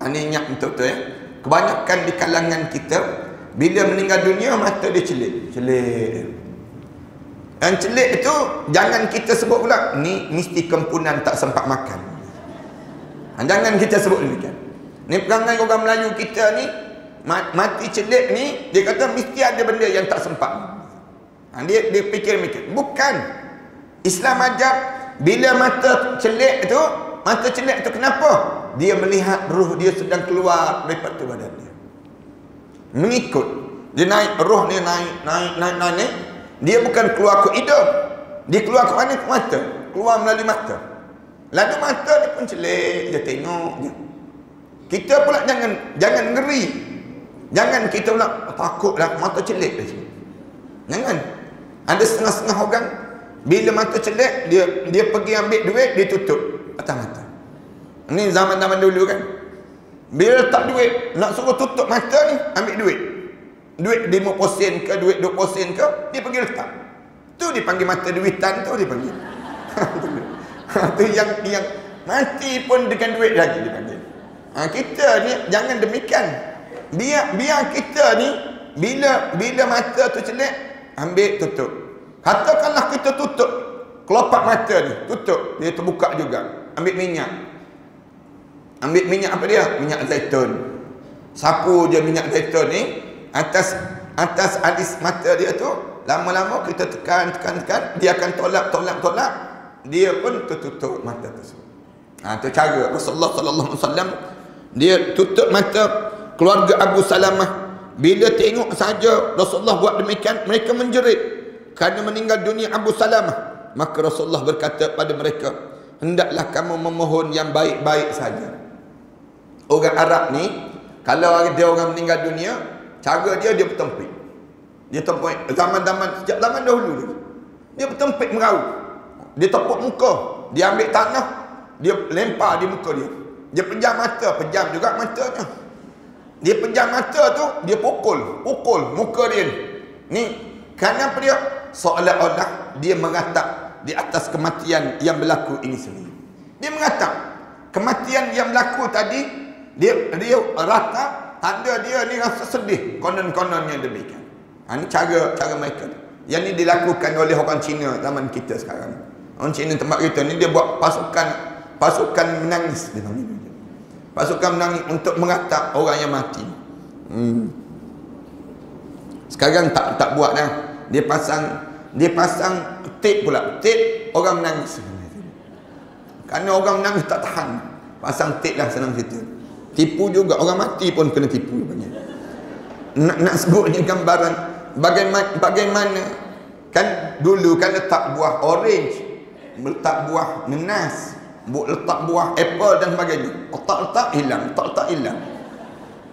Ini ingat betul-betul ya. Kebanyakan di kalangan kita, bila meninggal dunia, mata dia celik. Dan celik itu, jangan kita sebut pula, ni mesti kempunan tak sempat makan. Jangan kita sebut demikian. Ni perangai orang Melayu kita ni, mati celik ni, dia kata mesti ada benda yang tak sempat. Dia fikir-mikir. Bukan. Islam ajar, bila mata celik tu kenapa? Dia melihat ruh dia sedang keluar daripada badan dia. Mengikut. Dia naik, ruh dia naik. Dia bukan keluar ke hidung. Dia keluar ke mana? Ke mata. Keluar melalui mata. Lalu mata dia pun celik, dia tengok je. Kita pula jangan ngeri. Jangan kita pula takutlah mata celik dia. Jangan. Ada setengah-setengah orang bila mata celik, dia pergi ambil duit, dia tutup atas mata. Ini zaman-zaman dulu kan. Bila letak duit, nak suruh tutup mata ni, ambil duit. Duit 50 sen ke, duit 20 sen ke, dia pergi letak. Tu dipanggil mata duitan tu dipanggil. Tu yang mati pun dengan duit lagi dipanggil. Kita ni jangan demikian. Biar kita ni bila mata tu celik, ambil tutup. Katakanlah kita tutup kelopak mata ni, tutup, dia terbuka juga. Ambil minyak apa dia? Minyak zaitun. Sapu je minyak zaitun ni atas alis mata dia tu. Lama-lama kita tekan, dia akan tolak, dia pun tertutup mata tersebut. Tu cara Rasulullah sallallahu alaihi wasallam, dia tutup mata keluarga Abu Salamah. Bila tengok saja Rasulullah buat demikian, mereka menjerit kerana meninggal dunia Abu Salamah. Maka Rasulullah berkata pada mereka, hendaklah kamu memohon yang baik-baik saja. Orang Arab ni, kalau ada orang meninggal dunia, cara dia bertempik. Dia tempik sejak zaman dahulu. Dia bertempik meraut. Dia tepuk muka, dia ambil tanah, dia lempar di muka dia. Dia pejam mata, pejam juga matanya. Dia pejam mata tu, dia pukul muka dia ni. Kerana apa dia? Seolah-olah dia mengatap di atas kematian yang berlaku ini sendiri. Dia mengatap kematian yang berlaku tadi, dia ratap, tanda dia ni rasa sedih, konon-kononnya demikian. Ini cara mereka. Yang ni dilakukan oleh orang Cina zaman kita sekarang. Orang Cina tempat kita ni, dia buat pasukan menangis, dia panggil. Pasukan menangis untuk mengatap orang yang mati. Sekarang tak buat dah. Dia pasang tape pula. Tape orang menangis. Kerana orang menangis tak tahan. Pasang tape lah senang cerita. Tipu juga. Orang mati pun kena tipu. Nak sebutnya gambaran bagaimana kan dulu kan letak buah orange, letak buah nenas, letak buah apple dan sebagainya. Letak hilang.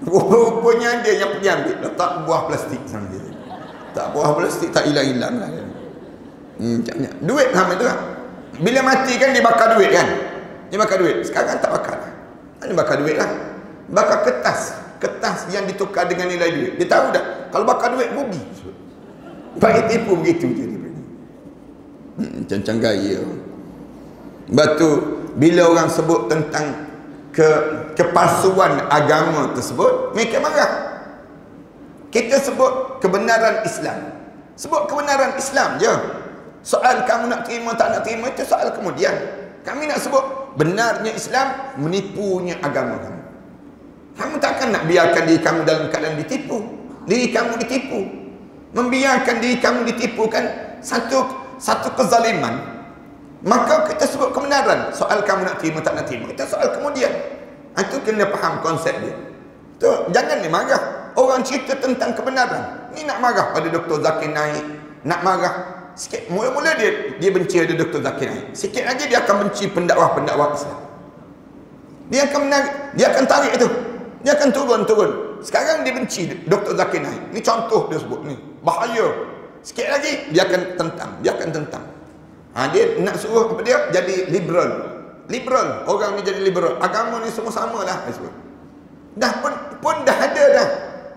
Rupanya dia yang pergi ambil, letak buah plastik sama dia. Tak buah plastik tak hilang lah. Duit sama tu lah. Bila mati kan dia bakar duit kan. Dia bakar duit. Sekarang tak bakar lah. Dia bakar duit lah. Bakar kertas yang ditukar dengan nilai duit. Dia tahu dah kalau bakar duit rugi. Baik tipu begitu je dia. Macam gaya. Sebab tu bila orang sebut tentang kepalsuan agama tersebut, mereka marah. Kita sebut kebenaran Islam. Sebut kebenaran Islam je. Soal kamu nak terima tak nak terima itu soal kemudian. Kami nak sebut benarnya Islam, menipunya agama kamu. Kamu takkan nak biarkan diri kamu dalam keadaan ditipu. Diri kamu ditipu. Membiarkan diri kamu ditipu kan satu kezaliman. Maka kita sebut kebenaran. Soal kamu nak terima tak nak terima, itu soal kemudian. Itu kena faham konsep dia. Tu jangan dia marah. Orang cerita tentang kebenaran. Ni nak marah pada Dr. Zakir Naik. Nak marah sikit. Mula-mula dia benci ada Dr. Zakir Naik. Sikit lagi dia akan benci pendakwah-pendakwah Islam. Dia akan tarik tu. Dia akan turun. Sekarang dia benci Dr. Zakir Naik. Ni contoh dia sebut ni. Bahaya. Sikit lagi dia akan tentang. Dia nak suruh apa dia? Jadi liberal. Liberal. Orang ni jadi liberal. Agama ni semua sama lah. Dah pun dah ada dah.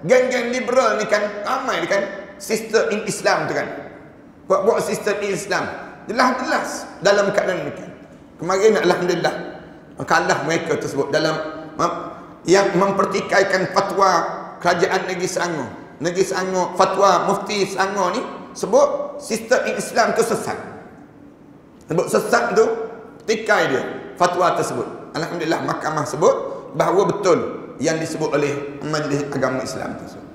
Geng-geng liberal ni kan ramai kan. Sister in Islam tu kan. Buat sister in Islam. Jelas dalam keadaan demikian. Kemarin alhamdulillah kalah mereka tersebut dalam yang mempertikaikan fatwa kerajaan Negeri Selangor, fatwa Mufti Selangor ni sebut sister in Islam tu sesat. Sebut sesat tu tikai dia fatwa tersebut. Alhamdulillah mahkamah sebut bahawa betul yang disebut oleh Majlis Agama Islam tersebut.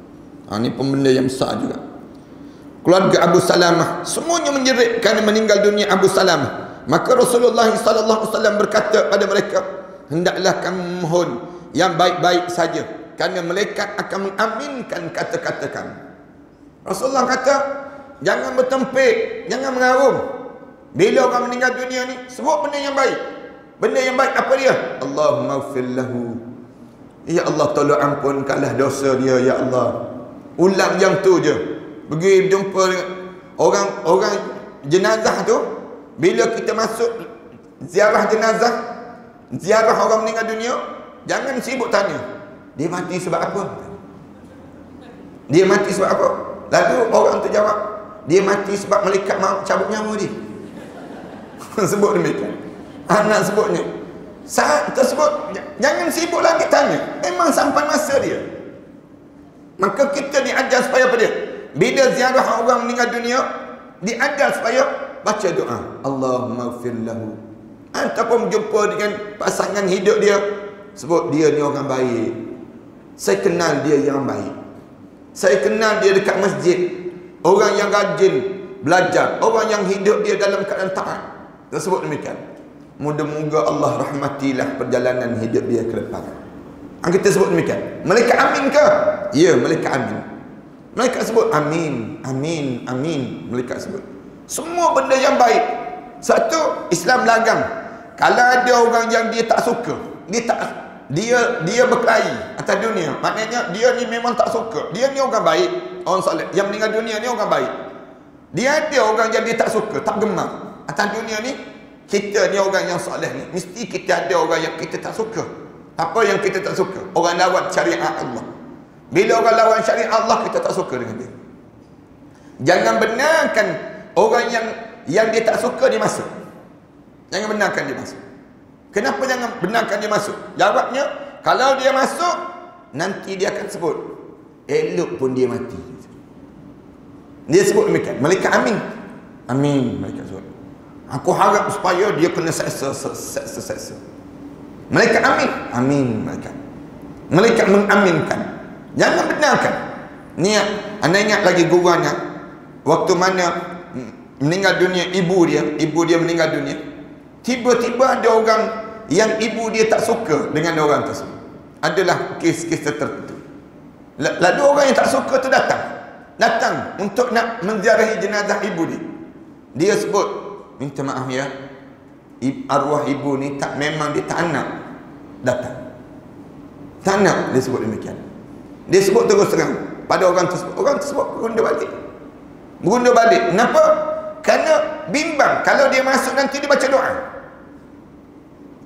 Ini pun benda yang besar juga. Keluarga Abu Salamah semuanya menjerit kerana meninggal dunia Abu Salamah. Maka Rasulullah sallallahu alaihi wasallam berkata pada mereka, hendaklah kamu mohon yang baik-baik saja, kerana malaikat akan mengaminkan kata-kata kamu. Rasulullah kata, jangan bertempik, jangan mengarung. Bila orang meninggal dunia ni, sebut benda yang baik. Benda yang baik apa dia? Allahumma ighfir lahu. Ya Allah, tolong ampunkanlah dosa dia, ya Allah. Ulang yang tu je. Pergi jumpa orang jenazah tu, bila kita masuk ziarah jenazah, ziarah orang meninggal dunia, jangan sibuk tanya, dia mati sebab apa? Dia mati sebab apa? Lalu orang tu jawab, dia mati sebab malaikat maut cabut nyawa dia. Sebut demikian. Anak sebutnya. Saat tersebut, jangan sibuk lagi tanya. Memang sampai masa dia. Maka kita diajar supaya apa dia? Bila ziarah orang meninggal dunia, diajar supaya baca doa. Allahumma ighfir lahu. Ataupun jumpa dengan pasangan hidup dia, sebut dia ni orang baik. Saya kenal dia yang baik. Saya kenal dia dekat masjid. Orang yang rajin belajar. Orang yang hidup dia dalam keadaan taat. Tersebut demikian. Moga-moga Allah rahmatilah perjalanan hidup dia ke depan. Kita sebut demikian. Malaikat amin ke? Ya, malaikat amin. Malaikat sebut amin, amin, amin. Malaikat sebut semua benda yang baik. Satu, Islam larang. Kalau ada orang yang dia tak suka, dia berkelahi atas dunia, maknanya dia ni memang tak suka. Dia ni orang baik, orang soleh. Yang meninggal dunia ni orang baik. Dia ada orang yang dia tak suka, tak gemar atas dunia ni. Kita ni orang yang soleh ni, mesti kita ada orang yang kita tak suka. Apa yang kita tak suka? Orang lawan syariat Allah. Bila orang lawan syariat Allah, kita tak suka dengan dia. Jangan benarkan orang yang dia tak suka dia masuk. Jangan benarkan dia masuk. Kenapa jangan benarkan dia masuk? Jawabnya, kalau dia masuk, nanti dia akan sebut, elok pun dia mati. Dia sebut demikian. Malaikat amin. Amin. Malaikat sebut, aku harap supaya dia kena seksa. Malaikat amin. Amin. Malaikat mengaminkan. Jangan benarkan. Ni anda ingat lagi guru anak, waktu mana meninggal dunia ibu dia meninggal dunia, tiba-tiba ada orang yang ibu dia tak suka dengan orang tersebut. Adalah kes-kes tertentu. Lalu orang yang tak suka tu datang untuk nak menziarahi jenazah ibu dia. Dia sebut, minta maaf ya, arwah ibu ni memang dia tak nak datang. Tak nak, dia sebut demikian. Dia sebut terus terang pada orang tersebut. Orang tersebut berunda balik. Kenapa? Kerana bimbang. Kalau dia masuk nanti dia baca doa.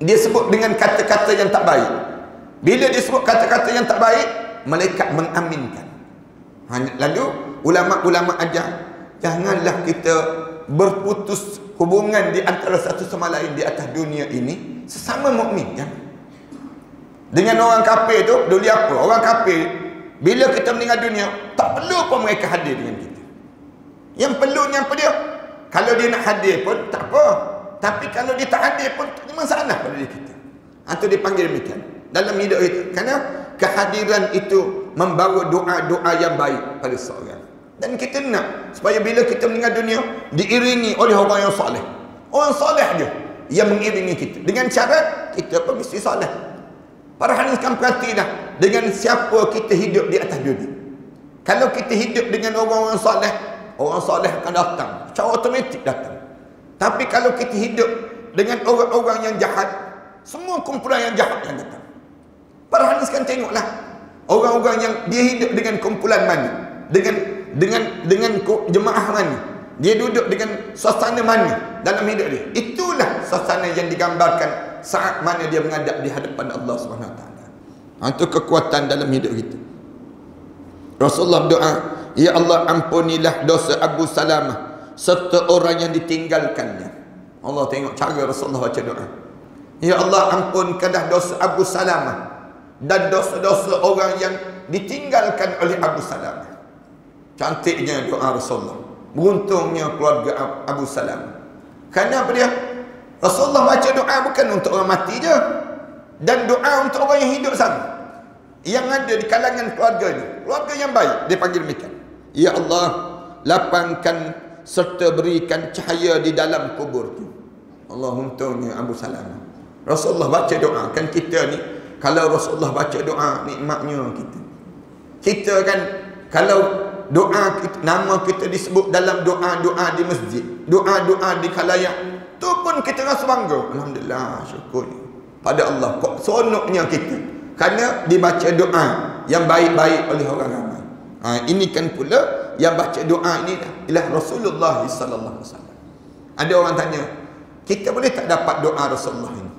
Dia sebut dengan kata-kata yang tak baik. Bila dia sebut kata-kata yang tak baik, malaikat mengaminkan. Lalu ulama-ulama ajar, janganlah kita berputus hubungan di antara satu sama lain di atas dunia ini sesama mukmin. Dengan orang kafir tu dulu apa? Orang kafir bila kita meninggal dunia, tak perlu pun mereka hadir dengan kita. Yang perlunya apa dia? Kalau dia nak hadir pun tak apa. Tapi kalau dia tak hadir pun tak ada masalah pada diri kita. Itu dipanggil demikian dalam hidup itu. Kerana kehadiran itu membawa doa-doa yang baik pada seorang. Dan kita nak supaya bila kita meninggal dunia diiringi oleh orang yang soleh. Orang soleh dia yang mengiringi kita. Dengan syarat kita pun mesti soleh. Para hadirin perhatilah dengan siapa kita hidup di atas dunia. Kalau kita hidup dengan orang-orang soleh akan datang. Secara otomatik datang. Tapi kalau kita hidup dengan orang-orang yang jahat, semua kumpulan yang jahat yang datang. Para hadirin tengoklah orang-orang yang dia hidup dengan kumpulan mana, dengan jemaah mana, dia duduk dengan suasana mana dalam hidup dia. Itulah suasana yang digambarkan saat mana dia menghadap di hadapan Allah Subhanahu Wa Taala. Itu kekuatan dalam hidup kita. Rasulullah doa, ya Allah ampunilah dosa Abu Salamah serta orang yang ditinggalkannya. Allah tengok cara Rasulullah baca doa. Ya Allah ampunkanlah dosa Abu Salamah dan dosa-dosa orang yang ditinggalkan oleh Abu Salamah. Cantiknya doa Rasulullah. Beruntungnya keluarga Abu Salamah. Kerana apa dia? Rasulullah baca doa bukan untuk orang mati je, dan doa untuk orang yang hidup sama, yang ada di kalangan keluarganya, keluarga yang baik. Dia panggil mereka, ya Allah lapangkan serta berikan cahaya di dalam kubur tu. Allah, untungnya Abu Salamah. Rasulullah baca doa. Kan kita ni, kalau Rasulullah baca doa, nikmatnya kita kan, kalau doa kita, nama kita disebut dalam doa-doa di masjid, doa-doa di khalayak, tu pun kita rasa bangga. Alhamdulillah, syukur pada Allah. Kok seronoknya kita kerana dibaca doa yang baik-baik oleh orang ramai. Ini kan pula yang baca doa ini ialah Rasulullah sallallahu alaihi wasallam. Ada orang tanya, kita boleh tak dapat doa Rasulullah ini?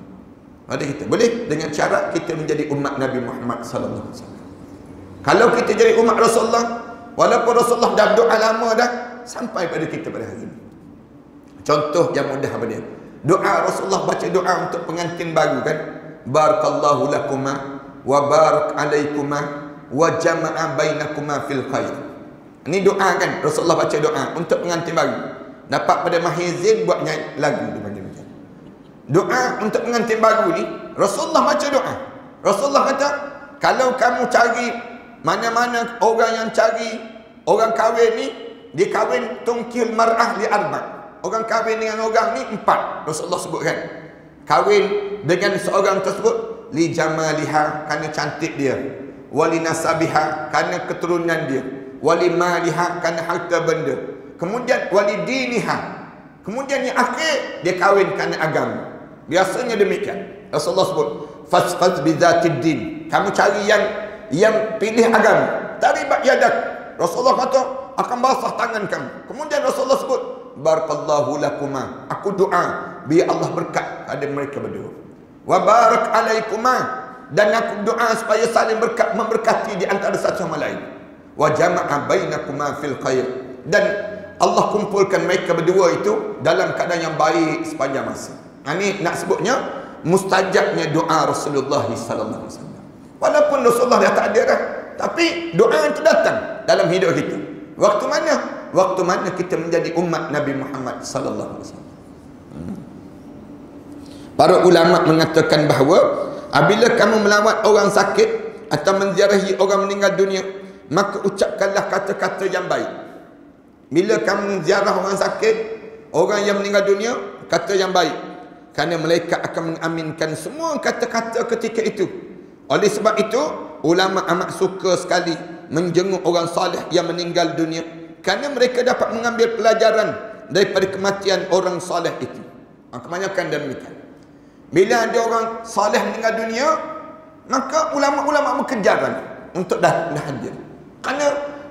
Ada kita boleh, dengan cara kita menjadi umat Nabi Muhammad sallallahu alaihi wasallam. Kalau kita jadi umat Rasulullah, walaupun Rasulullah dah doa lama dah, sampai pada kita pada hari ini. Contoh yang mudah apa dia? Doa Rasulullah baca doa untuk pengantin baru kan? Barakallahu lakuma wa barak alaikuma wa jama'a bainakuma fil khair. Ini doa kan? Rasulullah baca doa untuk pengantin baru. Dapat pada Mahizin buat nyanyi lagu dia panggil macam. Doa untuk pengantin baru ni Rasulullah baca doa. Rasulullah kata, kalau kamu cari mana-mana orang yang cari orang kahwin ni, dia kahwin tungkil mar'ah li arba'. Orang kahwin dengan orang ni 4. Rasulullah sebutkan. Kahwin dengan seorang tersebut li jamaliha, kerana cantik dia, wali nasabiha, kerana keturunan dia, wali maliha, kerana harta benda, kemudian wali diniha, kemudian yang akhir dia kahwin kerana agama. Biasanya demikian. Rasulullah sebut fasfaz bizatid din, kamu cari yang pilih agama. Taribat yadak, Rasulullah kata akan basah tangan kamu. Kemudian Rasulullah sebut barakallahu lakuma, aku doa biar Allah berkat pada mereka berdua. Wa barak alaikuma, dan aku doa supaya saling berkat, memberkati di antara satu sama lain. Wa jama'a bainakuma fil khair, dan Allah kumpulkan mereka berdua itu dalam keadaan yang baik sepanjang masa. Ini nak sebutnya mustajabnya doa Rasulullah sallallahu alaihi wasallam. Walaupun Rasulullah dah tak ada dah, tapi doa itu datang dalam hidup kita. Waktu mana? Waktu mana kita menjadi umat Nabi Muhammad sallallahu alaihi wasallam. Para ulama mengatakan bahawa apabila kamu melawat orang sakit atau menziarahi orang meninggal dunia, maka ucapkanlah kata-kata yang baik. Bila kamu ziarah orang sakit, orang yang meninggal dunia, kata yang baik, kerana mereka akan mengaminkan semua kata-kata ketika itu. Oleh sebab itu, ulama amat suka sekali menjenguk orang salih yang meninggal dunia, kerana mereka dapat mengambil pelajaran daripada kematian orang salih itu. Kebanyakan demikian. Bila ada orang salih meninggal dunia, maka ulama-ulama berkejaran untuk dah hadir. Kerana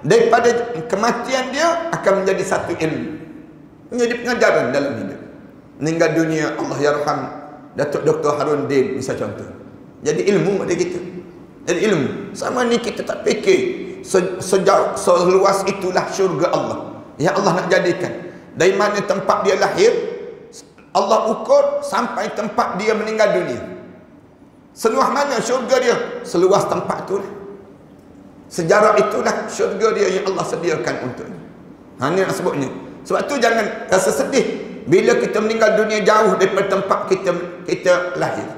daripada kematian dia akan menjadi satu ilmu, menjadi pengajaran dalam hidup. Meninggal dunia, Allah yarham Datuk Dr. Harun Din, misal contoh. Jadi ilmu pada kita. Jadi ilmu. Sama ni kita tak fikir sejauh seluas itulah syurga Allah yang Allah nak jadikan. Dari mana tempat dia lahir, Allah ukur sampai tempat dia meninggal dunia. Seluas mana syurga dia? Seluas tempat itulah. Sejarah itulah syurga dia yang Allah sediakan untuknya. Ini nak sebutnya. Sebab tu jangan rasa sedih bila kita meninggal dunia jauh daripada tempat kita lahir.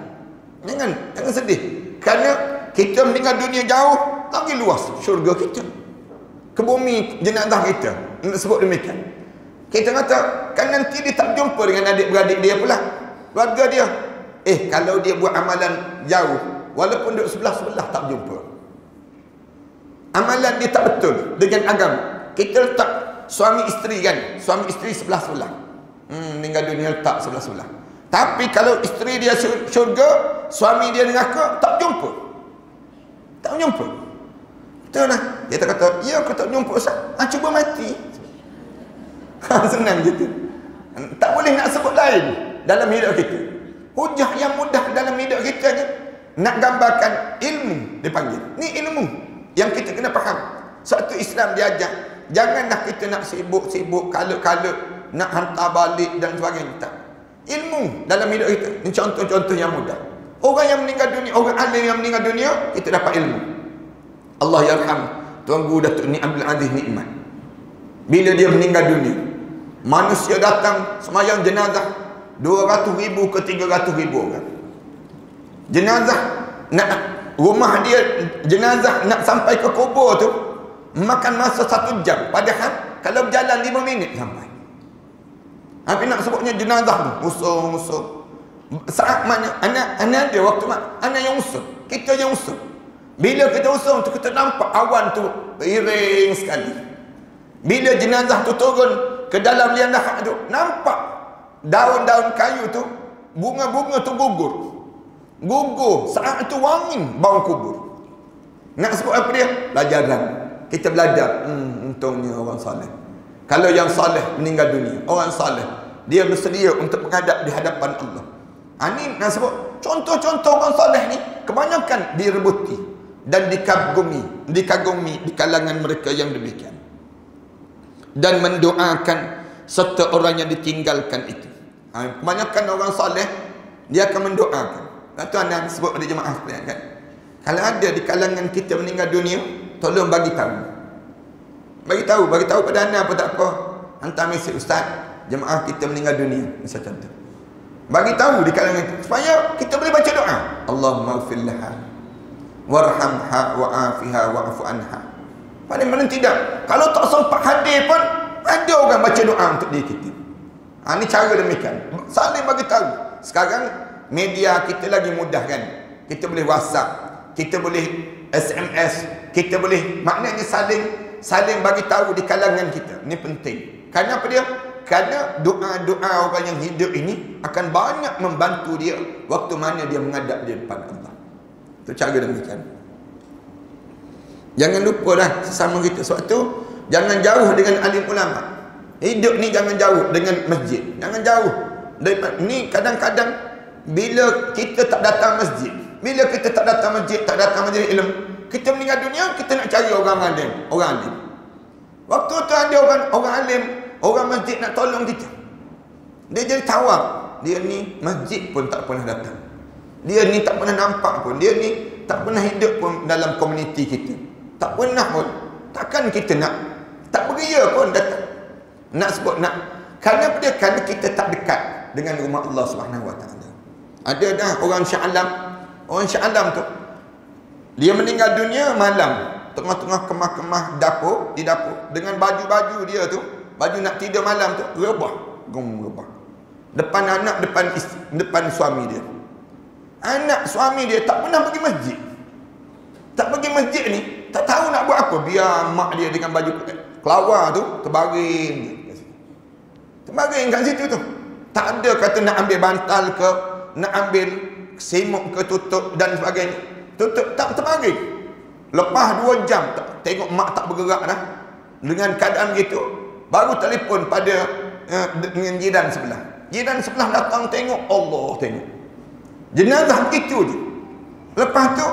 Jangan sedih. Kerana kita meninggal dunia jauh, lagi luas syurga kita. Ke bumi jenazah kita. Nak sebut demikian. Kita kata, kan nanti dia tak jumpa dengan adik-beradik dia pula, keluarga dia. Kalau dia buat amalan jauh, walaupun duduk sebelah-sebelah, tak jumpa. Amalan dia tak betul dengan agama. Kita letak suami isteri kan, suami isteri sebelah-sebelah, meninggal dunia letak sebelah-sebelah. Tapi kalau isteri dia syurga, suami dia neraka, tak jumpa. Tak jumpa. Betul lah. Kita kata, ya aku tak jumpa Ustaz. Cuba mati. Senang gitu. Tak boleh nak sebut lain dalam hidup kita. Hujah yang mudah dalam hidup kita ni nak gambarkan ilmu dipanggil. Ni ilmu yang kita kena faham. Satu Islam dia ajar, janganlah kita nak sibuk-sibuk kalut-kalut nak hantar balik dan sebagainya. Tak. Ilmu dalam hidup kita. Ini contoh-contoh yang mudah. Orang yang meninggal dunia, orang alim yang meninggal dunia, kita dapat ilmu. Allah yarham Tuan Guru Datuk Ni Abdul Aziz Nikmat. Bila dia meninggal dunia, manusia datang semayang jenazah 200,000 ke 300,000 orang. Jenazah nak rumah dia, jenazah nak sampai ke kubur tu makan masa 1 jam. Padahal kalau berjalan 5 minit sampai. Apa nak sebutnya jenazah tu usung. Saat mana anak dia waktu anak yang usung, kita yang usung. Bila kita usung tu kita nampak awan tu iring sekali. Bila jenazah tu turun ke dalam liang lahat tu, nampak daun-daun kayu tu, bunga-bunga tu gugur. Saat tu wangi bau kubur. Nak sebut apa dia? Pelajaran. Kita belajar. Untungnya orang saleh. Kalau yang saleh meninggal dunia, orang saleh, dia bersedia untuk menghadap di hadapan Allah. Ini nak sebut contoh-contoh orang saleh ni kebanyakan direbuti dan dikagumi di kalangan mereka yang demikian. Dan mendoakan serta orang yang ditinggalkan itu. Kebanyakan orang saleh dia akan mendoakan. Itu anda sebut pada jemaah sekalian kan. Kalau ada di kalangan kita meninggal dunia, tolong bagi tahu. Bagi tahu pada anda apa tak apa. Hantar mesej, ustaz, jemaah kita meninggal dunia, misal contoh. Bagi tahu di kalangan kita supaya kita boleh baca doa. Allahumma ighfir laha warhamha wa'afiha wa'fu anha. Paling tidak, kalau tak sempat hadir pun ada orang baca doa untuk diri kita. Ini cara demikian. Saling bagi tahu. Sekarang media kita lagi mudah kan. Kita boleh WhatsApp, kita boleh SMS, kita boleh, maknanya saling bagi tahu di kalangan kita. Ini penting. Kerana apa dia? Kerana doa-doa orang yang hidup ini akan banyak membantu dia waktu mana dia menghadap di depan Allah. Itu cara demikian. Jangan lupa dah sesama kita. Sebab tu jangan jauh dengan alim ulama. Hidup ni jangan jauh dengan masjid. Jangan jauh. Ni kadang-kadang bila kita tak datang masjid, bila kita tak datang masjid, tak datang majlis ilmu, kita meninggal dunia, kita nak cari orang alim. Waktu tu ada orang alim, orang masjid nak tolong kita. Dia jadi tawar. Dia ni masjid pun tak pernah datang. Dia ni tak pernah nampak pun. Dia ni tak pernah hidup pun dalam komuniti kita. Tak pernah pun. Takkan kita nak, tak beria pun datang. Nak sebut nak. Kerana dia, kerana kita tak dekat dengan rumah Allah Subhanahu Wa Taala. Ada dah orang Shah Alam. Orang Shah Alam tu, dia meninggal dunia malam, tengah-tengah kemah-kemah dapur, di dapur, dengan baju-baju dia tu, baju nak tidur malam tu, rebah. Depan anak, depan suami dia. Anak suami dia tak pernah pergi masjid. Tak pergi masjid ni, tak tahu nak buat apa. Biar mak dia dengan baju kelawar tu terbaring kat situ tu. Tak ada kata nak ambil bantal ke, nak ambil semok ke tutup dan sebagainya. Tutup, tak terbaring. Lepas 2 jam tengok mak tak bergerak dah. Dengan keadaan gitu, baru telefon pada dengan jiran sebelah. Jiran sebelah datang tengok, Allah tengok. Jenazah begitu je. Lepas tu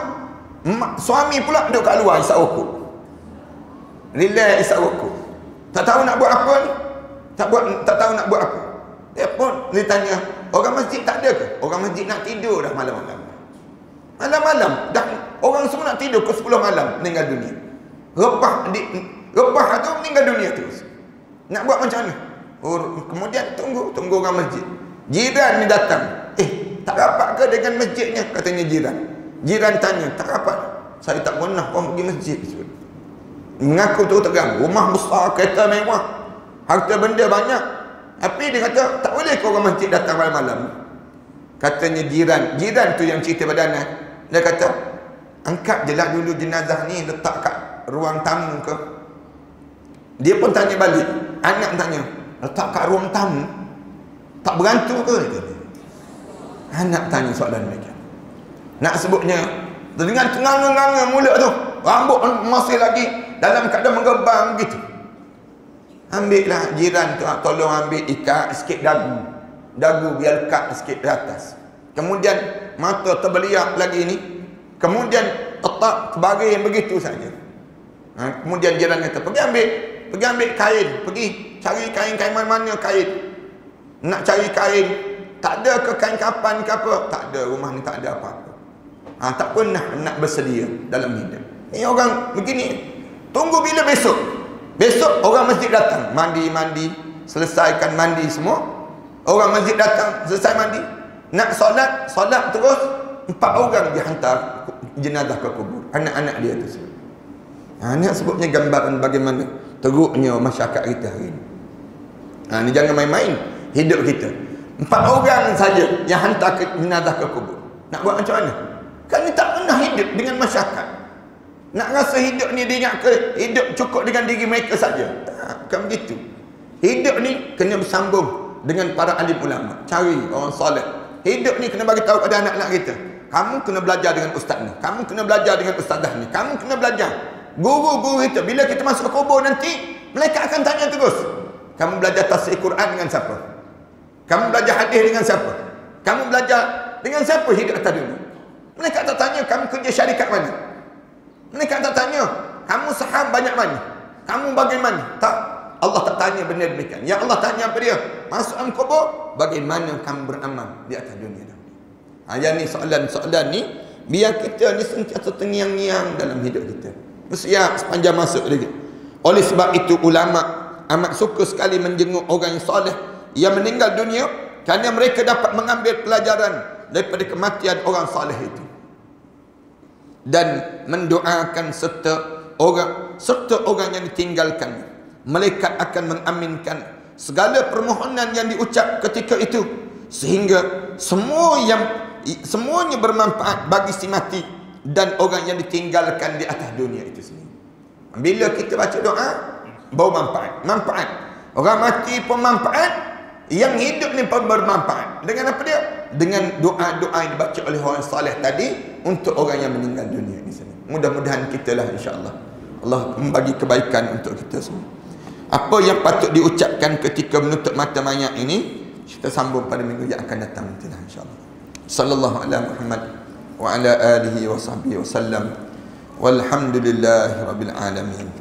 suami pula duduk kat luar isap rokok. Relax isap rokok. Tak tahu nak buat apa ni. Tak tahu nak buat apa. Dia pun dia tanya, orang masjid tak ada ke? Orang masjid nak tidur dah malam-malam. Malam-malam dah orang semua nak tidur ke 10 malam meninggal dunia. Rebah tu meninggal dunia terus. Nak buat macam mana? Kemudian tunggu orang masjid. Jiran ni datang. Tak rapat ke dengan masjidnya? Katanya jiran. Jiran tanya, tak rapat. Saya tak pernah pun pergi masjid. Mengaku terang, rumah besar, kereta mewah, harta benda banyak. Tapi dia kata, tak boleh ke orang masjid datang malam-malam. Katanya jiran tu yang cerita pada anak. Dia kata, angkat je lah dulu jenazah ni, letak kat ruang tamu ke. Dia pun tanya balik. Anak tanya, letak kat ruang tamu, tak berantu ke? Anak tanya soalan mereka. Nak sebutnya, dengan tengah-tengah mulut tu, rambut masih lagi dalam keadaan menggebang gitu. Ambillah jiran tu, tolong ambil ikat sikit dagu biar lekat sikit di atas. Kemudian mata terbeliak lagi ni, kemudian tetap terbaring begitu saja. Kemudian jiran kata, pergi ambil kain, pergi cari kain mana kain. Nak cari kain, tak ada ke kain kapan ke apa? Tak ada, rumah ni tak ada apa-apa. Tak pernah nak bersedia dalam hidup. Ni orang begini. Tunggu bila besok. Besok orang masjid datang, mandi, selesaikan mandi semua. Orang masjid datang, selesai mandi, nak solat terus. 4 orang dihantar jenazah ke kubur, anak-anak dia tu. Ini sebutnya gambaran bagaimana teruknya masyarakat kita hari ini. Ni jangan main-main hidup kita. 4 orang saja yang hantar jenazah ke kubur. Nak buat macam mana? Kan ni tak pernah hidup dengan masyarakat. Nak rasa hidup ni dia ingat ke hidup cukup dengan diri mereka saja? Tak, bukan begitu. Hidup ni kena bersambung dengan para alim ulama. Cari orang soleh. Hidup ni kena bagi tahu pada anak-anak kita. Kamu kena belajar dengan ustaz ni. Kamu kena belajar dengan ustazah ni. Kamu kena belajar. Guru-guru kita, bila kita masuk ke kubur nanti, mereka akan tanya terus. Kamu belajar tafsir Quran dengan siapa? Kamu belajar hadis dengan siapa? Kamu belajar dengan siapa hidup atas dunia? Mereka tak tanya kamu kerja syarikat mana. Mereka tak tanya kamu saham banyak mana. Kamu bagaimana? Tak. Allah tak tanya benda demikian. Yang Allah tanya apa dia? Masuk dalam kubur, bagaimana kamu beramal di atas dunia. Yang ni soalan-soalan ni, biar kita ni sentiasa terngiang-ngiang dalam hidup kita. Siap sepanjang masuk lagi. Oleh sebab itu ulama amat suka sekali menjenguk orang yang soleh yang meninggal dunia, kerana mereka dapat mengambil pelajaran daripada kematian orang soleh itu, dan mendoakan serta orang yang ditinggalkan. Malaikat akan mengaminkan segala permohonan yang diucap ketika itu, sehingga semuanya bermanfaat bagi si mati dan orang yang ditinggalkan di atas dunia itu sendiri. Bila kita baca doa, bawa manfaat. Orang mati pun manfaat, yang hidup ni pun bermanfaat. Dengan apa dia? Dengan doa-doa yang dibaca oleh orang saleh tadi untuk orang yang meninggal dunia di sini. Mudah-mudahan kita lah, insya-Allah. Allah membagi kebaikan untuk kita semua. Apa yang patut diucapkan ketika menutup mata mayat ini, kita sambung pada minggu yang akan datang nantilah, insya-Allah. Sallallahu alaihi Muhammad wa ala alihi wa sahbihi wa sallam. Walhamdulillahirabbil alamin.